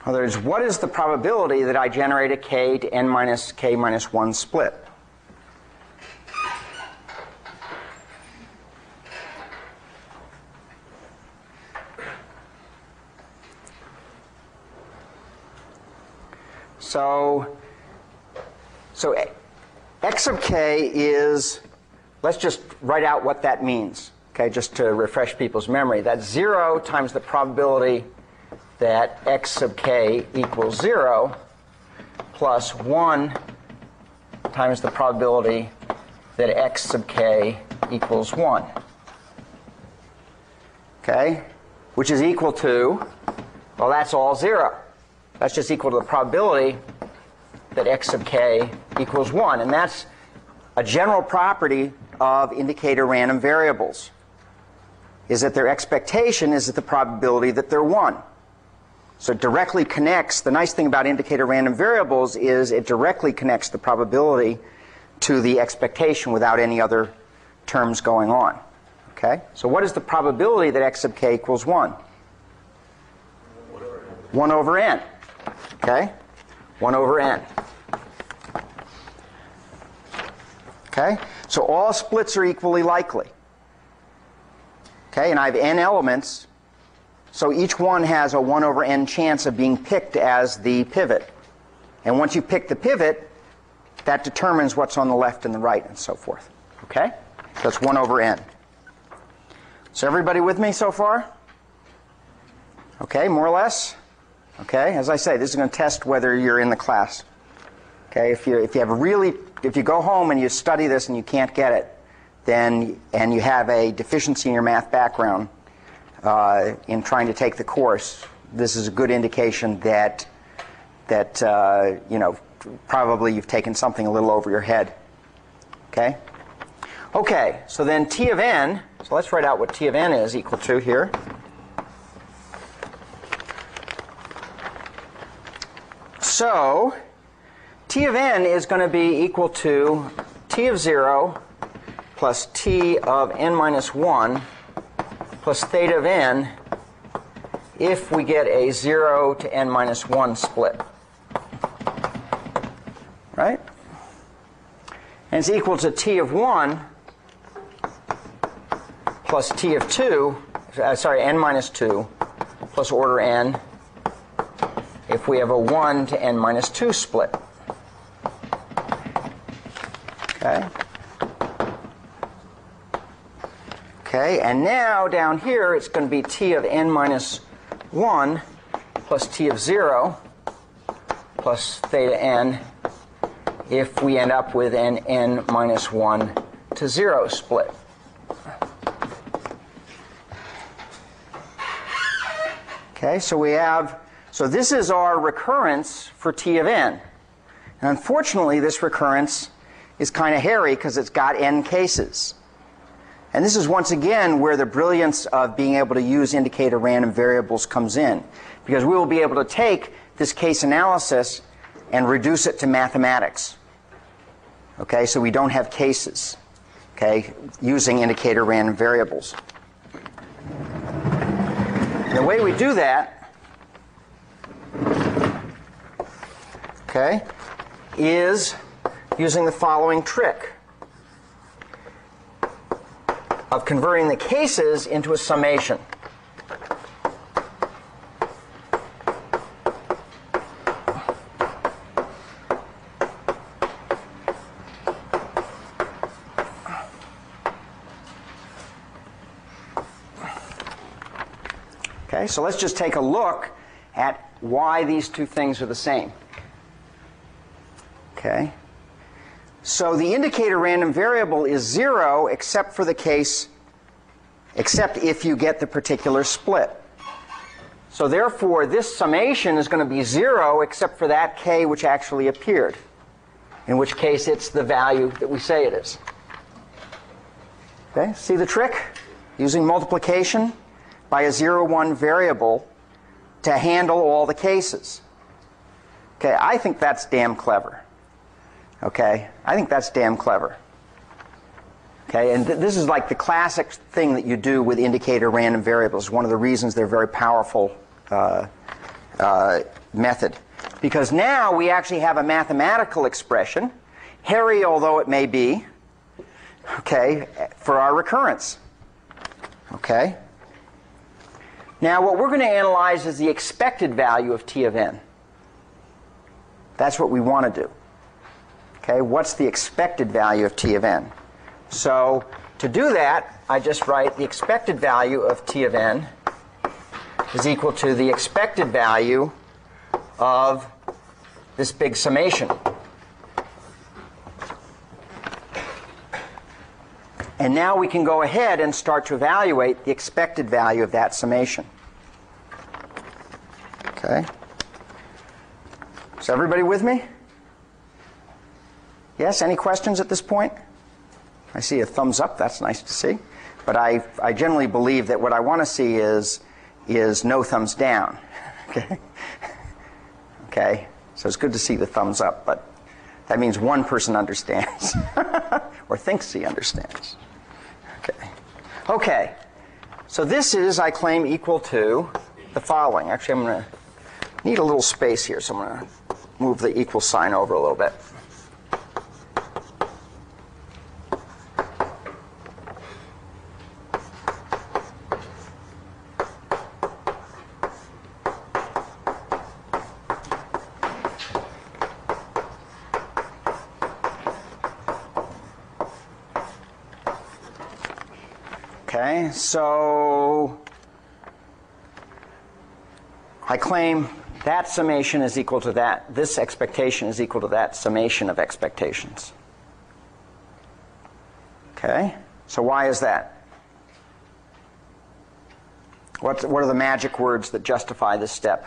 In other words, what is the probability that I generate a k to n minus k minus 1 split? So x sub k is, let's just write out what that means, okay, just to refresh people's memory. That's 0 times the probability that x sub k equals 0 plus 1 times the probability that x sub k equals 1. Okay? Which is equal to, well, that's all 0. That's just equal to the probability that x sub k equals 1. And that's a general property of indicator random variables, is that their expectation is that the probability that they're 1. So it directly connects. The nice thing about indicator random variables is it directly connects the probability to the expectation without any other terms going on. Okay? So what is the probability that x sub k equals 1? 1 over n. Okay? 1 over n. Okay? So all splits are equally likely. Okay? And I have n elements. So each one has a 1 over n chance of being picked as the pivot. And once you pick the pivot, that determines what's on the left and the right and so forth. Okay? So that's 1 over n. So everybody with me so far? Okay, more or less? Okay, as I say, this is going to test whether you're in the class. Okay, if you go home and you study this and you can't get it, then, and you have a deficiency in your math background, in trying to take the course, this is a good indication that probably you've taken something a little over your head. Okay? Okay, so then T of n, so let's write out what T of n is equal to here. So T of n is going to be equal to T of 0 plus T of n minus 1 plus theta of n if we get a 0 to n minus 1 split. Right? And it's equal to T of 1 plus T of 2, n minus 2 plus order n if we have a 1 to n minus 2 split. Okay? Okay, and now down here it's going to be T of n minus 1 plus T of 0 plus theta n if we end up with an n minus 1 to 0 split. Okay, so this is our recurrence for T of n. And unfortunately, this recurrence is kind of hairy because it's got n cases. And this is once again where the brilliance of being able to use indicator random variables comes in, because we will be able to take this case analysis and reduce it to mathematics. Okay, so we don't have cases, okay, using indicator random variables. The way we do that, okay, is using the following trick of converting the cases into a summation. Okay, so let's just take a look at why these two things are the same. Okay, so the indicator random variable is 0 except for the case, except if you get the particular split. So therefore, this summation is going to be 0 except for that k which actually appeared, in which case it's the value that we say it is. Okay, see the trick? Using multiplication by a 0-1 variable to handle all the cases. Okay, I think that's damn clever. Okay, I think that's damn clever. Okay, and this is like the classic thing that you do with indicator random variables. One of the reasons they're a very powerful method. Because now we actually have a mathematical expression, hairy although it may be, okay, for our recurrence. Okay? Now what we're going to analyze is the expected value of t of n. That's what we want to do. Okay, what's the expected value of t of n? So to do that, I just write the expected value of t of n is equal to the expected value of this big summation. And now we can go ahead and start to evaluate the expected value of that summation. Okay? Is everybody with me? Yes? Any questions at this point? I see a thumbs up. That's nice to see. But I generally believe that what I want to see is no thumbs down. Okay? Okay? So it's good to see the thumbs up, but that means one person understands or thinks he understands. Okay. Okay. So this is, I claim, equal to the following. Actually, I'm going to need a little space here, so I'm going to move the equal sign over a little bit. Okay, so I claim that summation is equal to that. This expectation is equal to that summation of expectations. Okay, so why is that? What are the magic words that justify this step?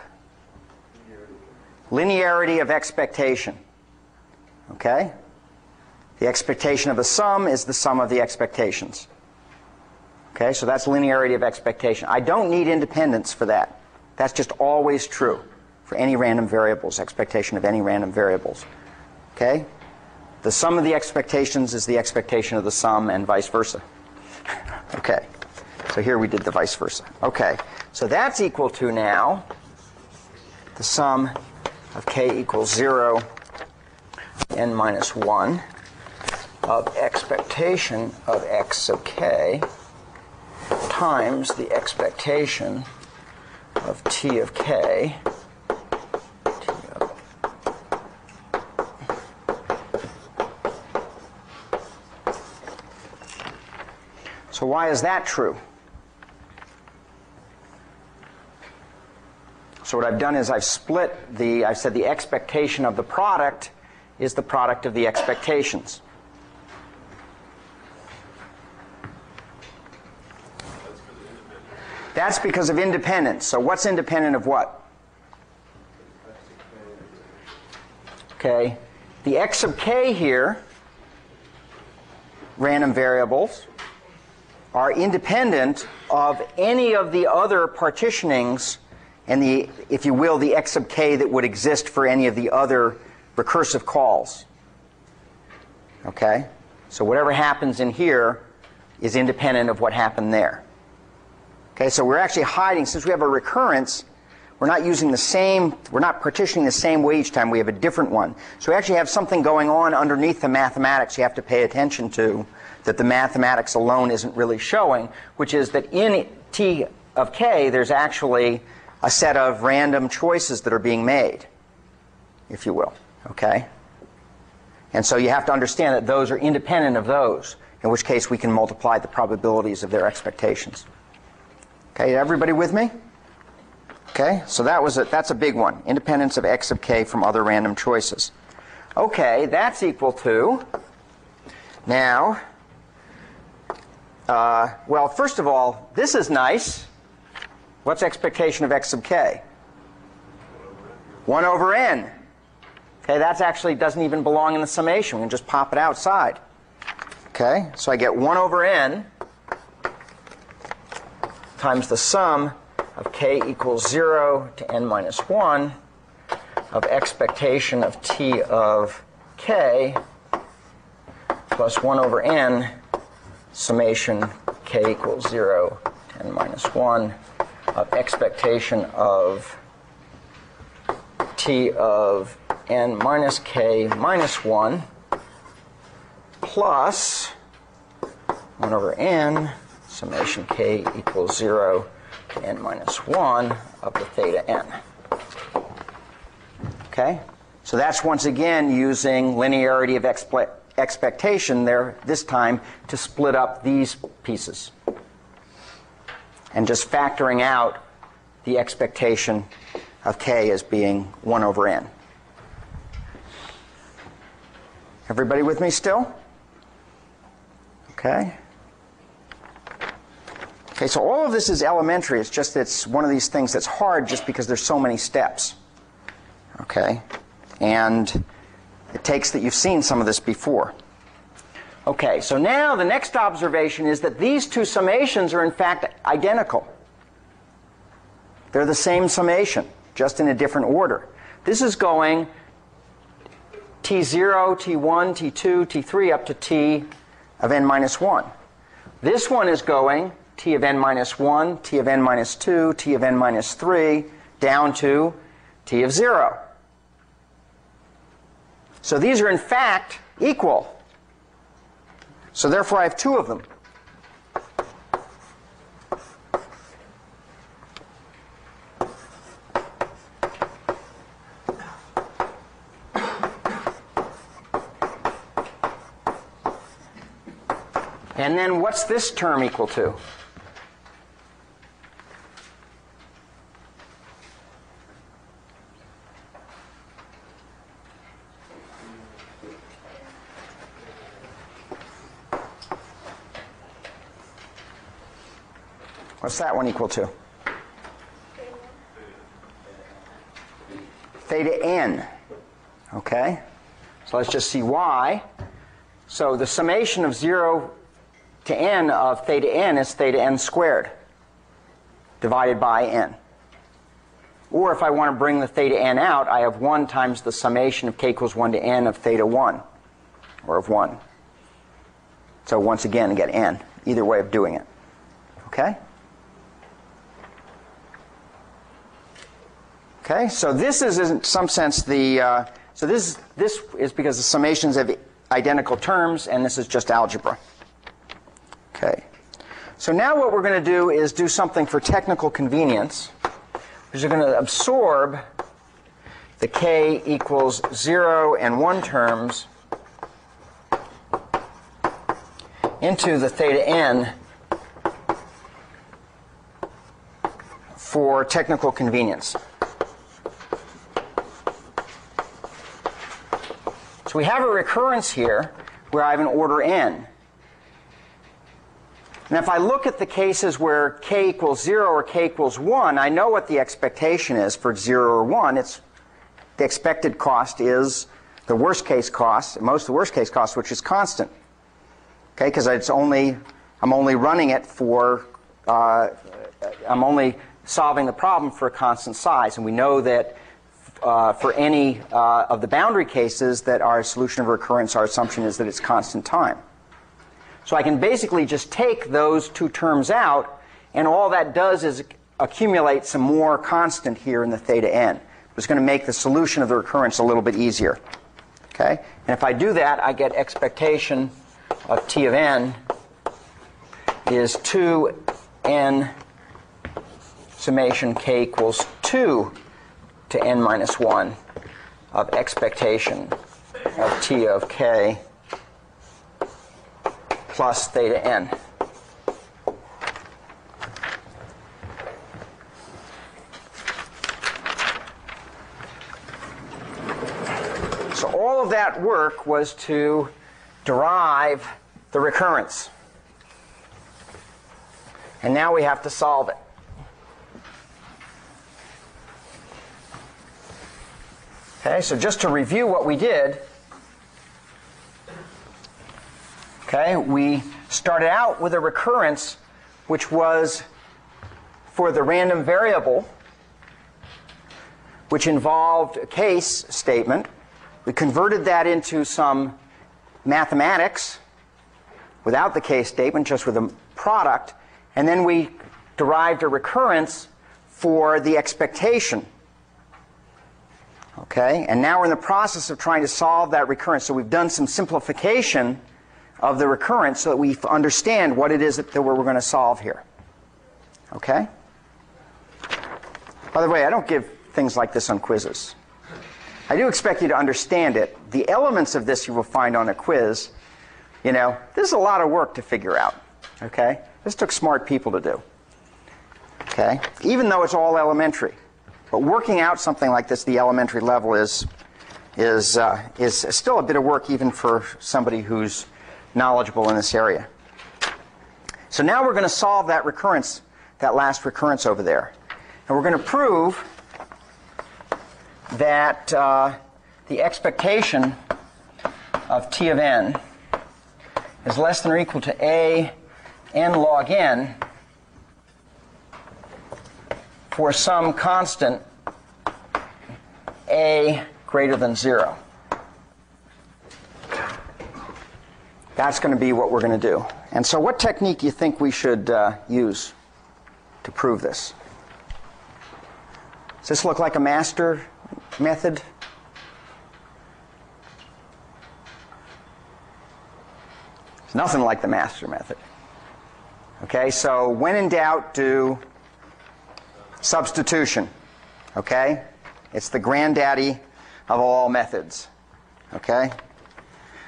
Linearity of expectation. Okay? The expectation of the sum is the sum of the expectations. Okay, so that's linearity of expectation. I don't need independence for that. That's just always true for any random variables, expectation of any random variables. Okay? The sum of the expectations is the expectation of the sum and vice versa. Okay, so here we did the vice versa. Okay, so that's equal to now the sum of k equals 0, n minus 1 of expectation of x sub k times the expectation of t of k So why is that true? So what I've done is I've split I've said the expectation of the product is the product of the expectations. That's because of independence. So what's independent of what? Okay. The x sub k here, random variables, are independent of any of the other partitionings and the, if you will, the x sub k that would exist for any of the other recursive calls. Okay? So whatever happens in here is independent of what happened there. Okay, so we're actually hiding, since we have a recurrence, we're not using the same, we're not partitioning the same way each time, we have a different one. So we actually have something going on underneath the mathematics you have to pay attention to that the mathematics alone isn't really showing, which is that in t of k there's actually a set of random choices that are being made, if you will. Okay? And so you have to understand that those are independent of those, in which case we can multiply the probabilities of their expectations. Okay, everybody with me? Okay, so that's a big one. Independence of x of k from other random choices. Okay, that's equal to, now, well, first of all, this is nice. What's expectation of x sub k? 1 over n. Okay, that actually doesn't even belong in the summation. We can just pop it outside. Okay, so I get 1 over n times the sum of k equals 0 to n minus 1 of expectation of t of k plus 1 over n summation k equals 0 to n minus 1 of expectation of t of n minus k minus 1 plus 1 over n summation k equals 0 to n minus 1 of the theta n. Okay? So that's once again using linearity of expectation there, this time to split up these pieces. And just factoring out the expectation of k as being 1 over n. Everybody with me still? Okay. Okay, so all of this is elementary. It's just it's one of these things that's hard just because there's so many steps. Okay? And it takes that you've seen some of this before. Okay, so now the next observation is that these two summations are in fact identical. They're the same summation, just in a different order. This is going T0, T1, T2, T3 up to T of n minus 1. This one is going T of n minus 1, T of n minus 2, T of n minus 3, down to T of 0. So these are in fact equal. So therefore I have two of them. And then what's this term equal to? What's that one equal to? Theta n. Okay? So let's just see why. So the summation of 0 to n of theta n is theta n squared divided by n. Or if I want to bring the theta n out, I have 1 times the summation of k equals 1 to n of theta 1, or of 1. So once again, I get n. Either way of doing it. Okay? Okay, so this is in some sense the, so this is because the summations have identical terms, and this is just algebra. Okay, so now what we're going to do is do something for technical convenience, because we're going to absorb the k equals 0 and 1 terms into the theta n for technical convenience. So we have a recurrence here where I have an order n. And if I look at the cases where k equals 0 or k equals 1, I know what the expectation is for 0 or 1. It's the expected cost is the worst case cost, most of the worst case cost, which is constant. Okay, because I'm only running it for, I'm only solving the problem for a constant size. And we know that for any of the boundary cases that our solution of recurrence, our assumption is that it's constant time. So I can basically just take those two terms out, and all that does is accumulate some more constant here in the theta n. It's going to make the solution of the recurrence a little bit easier. Okay? And if I do that, I get expectation of t of n is 2n summation k equals 2 to n minus 1 of expectation of t of k plus theta n. of that work was to derive the recurrence. And now we have to solve it. Okay, so just to review what we did, okay, we started out with a recurrence which was for the random variable, which involved a case statement. We converted that into some mathematics without the case statement, just with a product, and then we derived a recurrence for the expectation. Okay, and now we're in the process of trying to solve that recurrence. So we've done some simplification of the recurrence so that we understand what it is that we're going to solve here. Okay? By the way, I don't give things like this on quizzes. I do expect you to understand it. The elements of this you will find on a quiz. You know, this is a lot of work to figure out. Okay? This took smart people to do. Okay? Even though it's all elementary. But working out something like this, the elementary level, is still a bit of work even for somebody who's knowledgeable in this area. So now we're going to solve that recurrence, that last recurrence over there. And we're going to prove that the expectation of t of n is less than or equal to a n log n for some constant a greater than 0. That's going to be what we're going to do. And so what technique do you think we should use to prove this? Does this look like a master method? It's nothing like the master method. Okay, so when in doubt, do substitution. Okay? It's the granddaddy of all methods. Okay?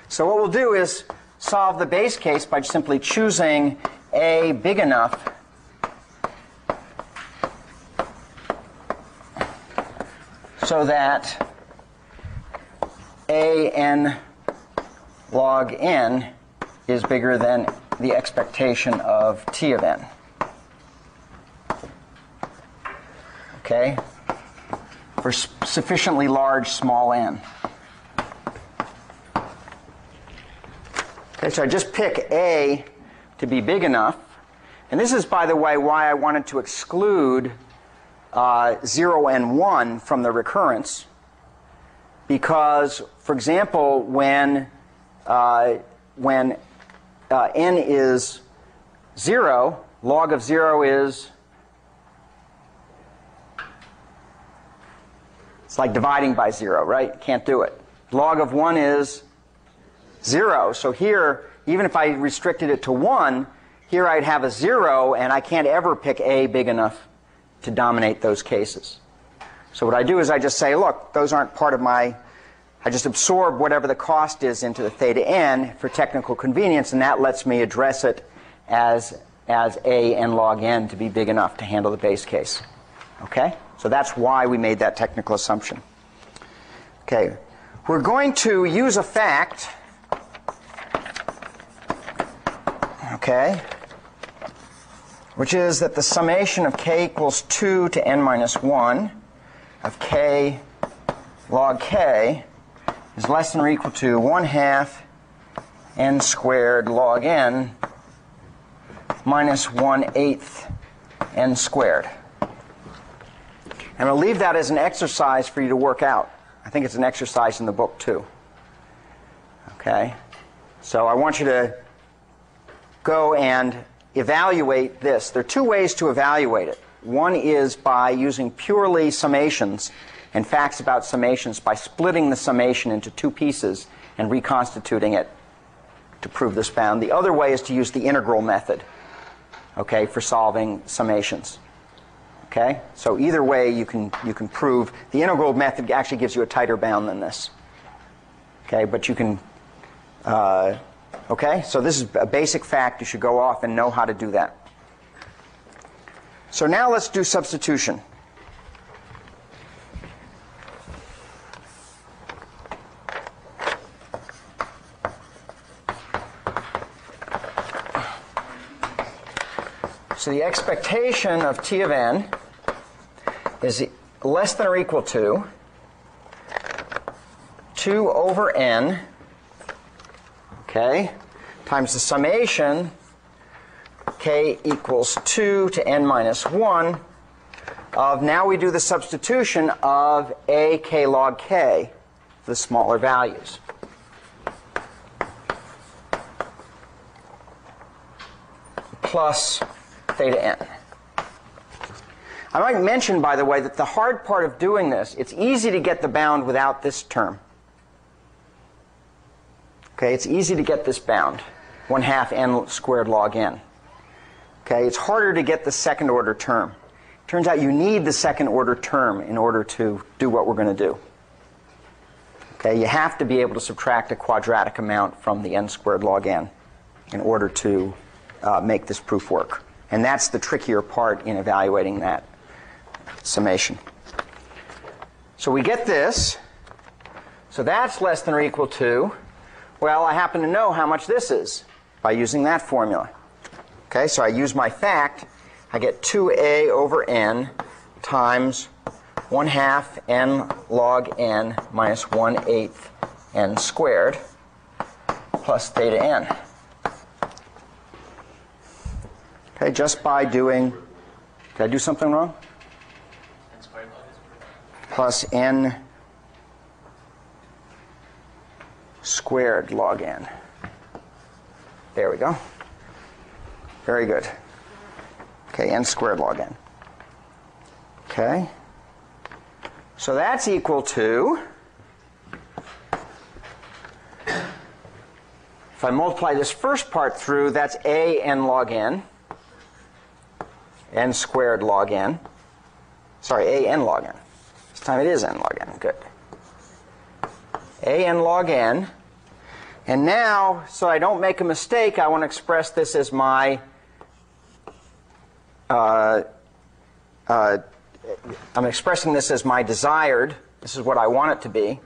So what we'll do is solve the base case by simply choosing a big enough so that a n log n is bigger than the expectation of t of n. Okay? For sufficiently large small n. Okay, so I just pick a to be big enough. And this is, by the way, why I wanted to exclude 0 and 1 from the recurrence. Because, for example, when n is 0, log of 0 is, it's like dividing by 0, right? Can't do it. Log of 1 is 0. So here, even if I restricted it to 1, here I'd have a 0, and I can't ever pick a big enough to dominate those cases. So what I do is I just say, look, those aren't part of my, I just absorb whatever the cost is into the theta n for technical convenience, and that lets me address it as a n log n to be big enough to handle the base case. Okay? So that's why we made that technical assumption. Okay. We're going to use a fact, okay, which is that the summation of k equals 2 to n minus 1 of k log k is less than or equal to 1/2 n squared log n minus 1/8 n squared. And I'll leave that as an exercise for you to work out. I think it's an exercise in the book too. Okay? So I want you to go and evaluate this. There are two ways to evaluate it. One is by using purely summations and facts about summations, by splitting the summation into two pieces and reconstituting it to prove this bound. The other way is to use the integral method, okay, for solving summations. Okay? So either way you can prove. The integral method actually gives you a tighter bound than this. Okay? But you can okay? So this is a basic fact. You should go off and know how to do that. So now let's do substitution. So the expectation of T of n is less than or equal to 2 over n, okay, times the summation k equals 2 to n minus 1 of, now we do the substitution of a k log k, the smaller values. Plus theta n. I might mention, by the way, that the hard part of doing this, it's easy to get the bound without this term. Okay, it's easy to get this bound, 1/2 n squared log n. Okay, it's harder to get the second order term. Turns out you need the second order term in order to do what we're going to do. Okay, you have to be able to subtract a quadratic amount from the n squared log n in order to make this proof work. And that's the trickier part in evaluating that summation. So we get this. So that's less than or equal to, well, I happen to know how much this is by using that formula. Okay, so I use my fact. I get 2a over n times 1/2 n log n minus 1/8 n squared plus theta n. Okay, just by doing, did I do something wrong? N squared log is Plus n squared log n. There we go. Very good. Okay, n squared log n. Okay. So that's equal to, if I multiply this first part through, that's a n log n, n squared log n. Sorry, a n log n. This time it is n log n. Good. A n log n. And now, so I don't make a mistake, I want to express this as my I'm expressing this as my desired, this is what I want it to be,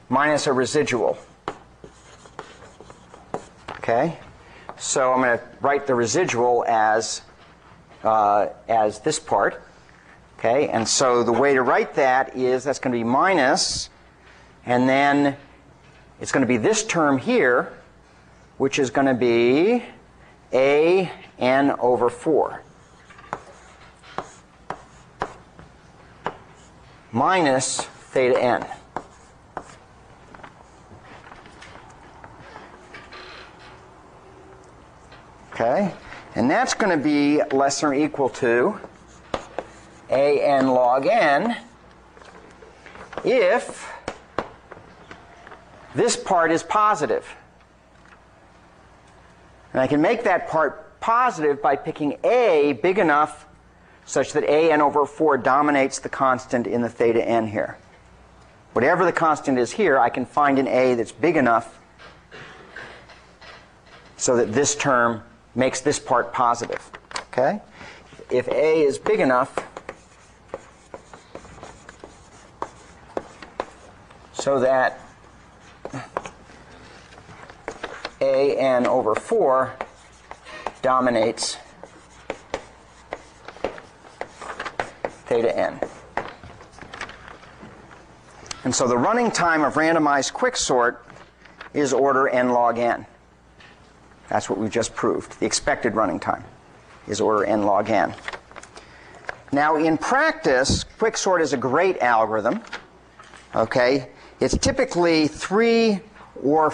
minus a residual. Okay? So I'm going to write the residual as this part. Okay? And so the way to write that is that's going to be minus, and then it's going to be this term here, which is going to be a n over 4 minus theta n. Okay? And that's going to be less than or equal to a n log n if this part is positive. And I can make that part positive by picking a big enough such that a n over 4 dominates the constant in the theta n here. Whatever the constant is here, I can find an a that's big enough so that this term makes this part positive. Okay? If a is big enough so that a n over 4 dominates theta n. And so the running time of randomized quicksort is order n log n. That's what we just proved. The expected running time is order n log n. Now in practice, quicksort is a great algorithm. Okay? It's typically 3 or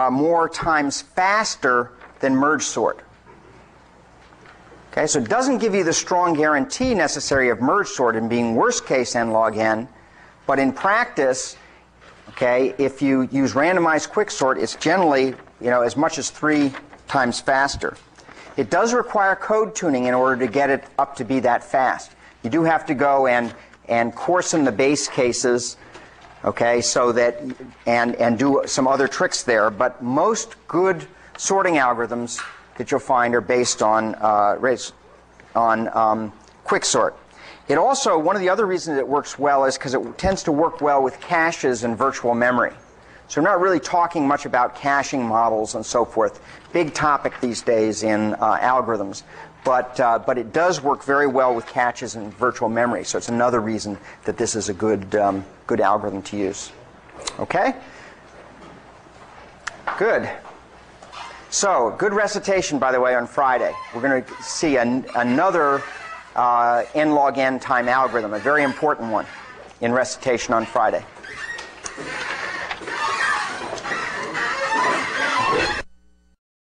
more times faster than merge sort. Okay, so it doesn't give you the strong guarantee necessary of merge sort in being worst case n log n, but in practice, okay, if you use randomized quicksort, it's generally, as much as 3 times faster. It does require code tuning in order to get it up to be that fast. You do have to go and coarsen the base cases, okay, so that and do some other tricks there, but most good sorting algorithms that you'll find are based on quicksort. It also, one of the other reasons it works well is because it tends to work well with caches and virtual memory. So we're not really talking much about caching models and so forth. Big topic these days in algorithms. But it does work very well with caches and virtual memory. So it's another reason that this is a good algorithm to use. Okay? Good. So, good recitation, by the way, on Friday. We're going to see another n log n time algorithm, a very important one in recitation on Friday.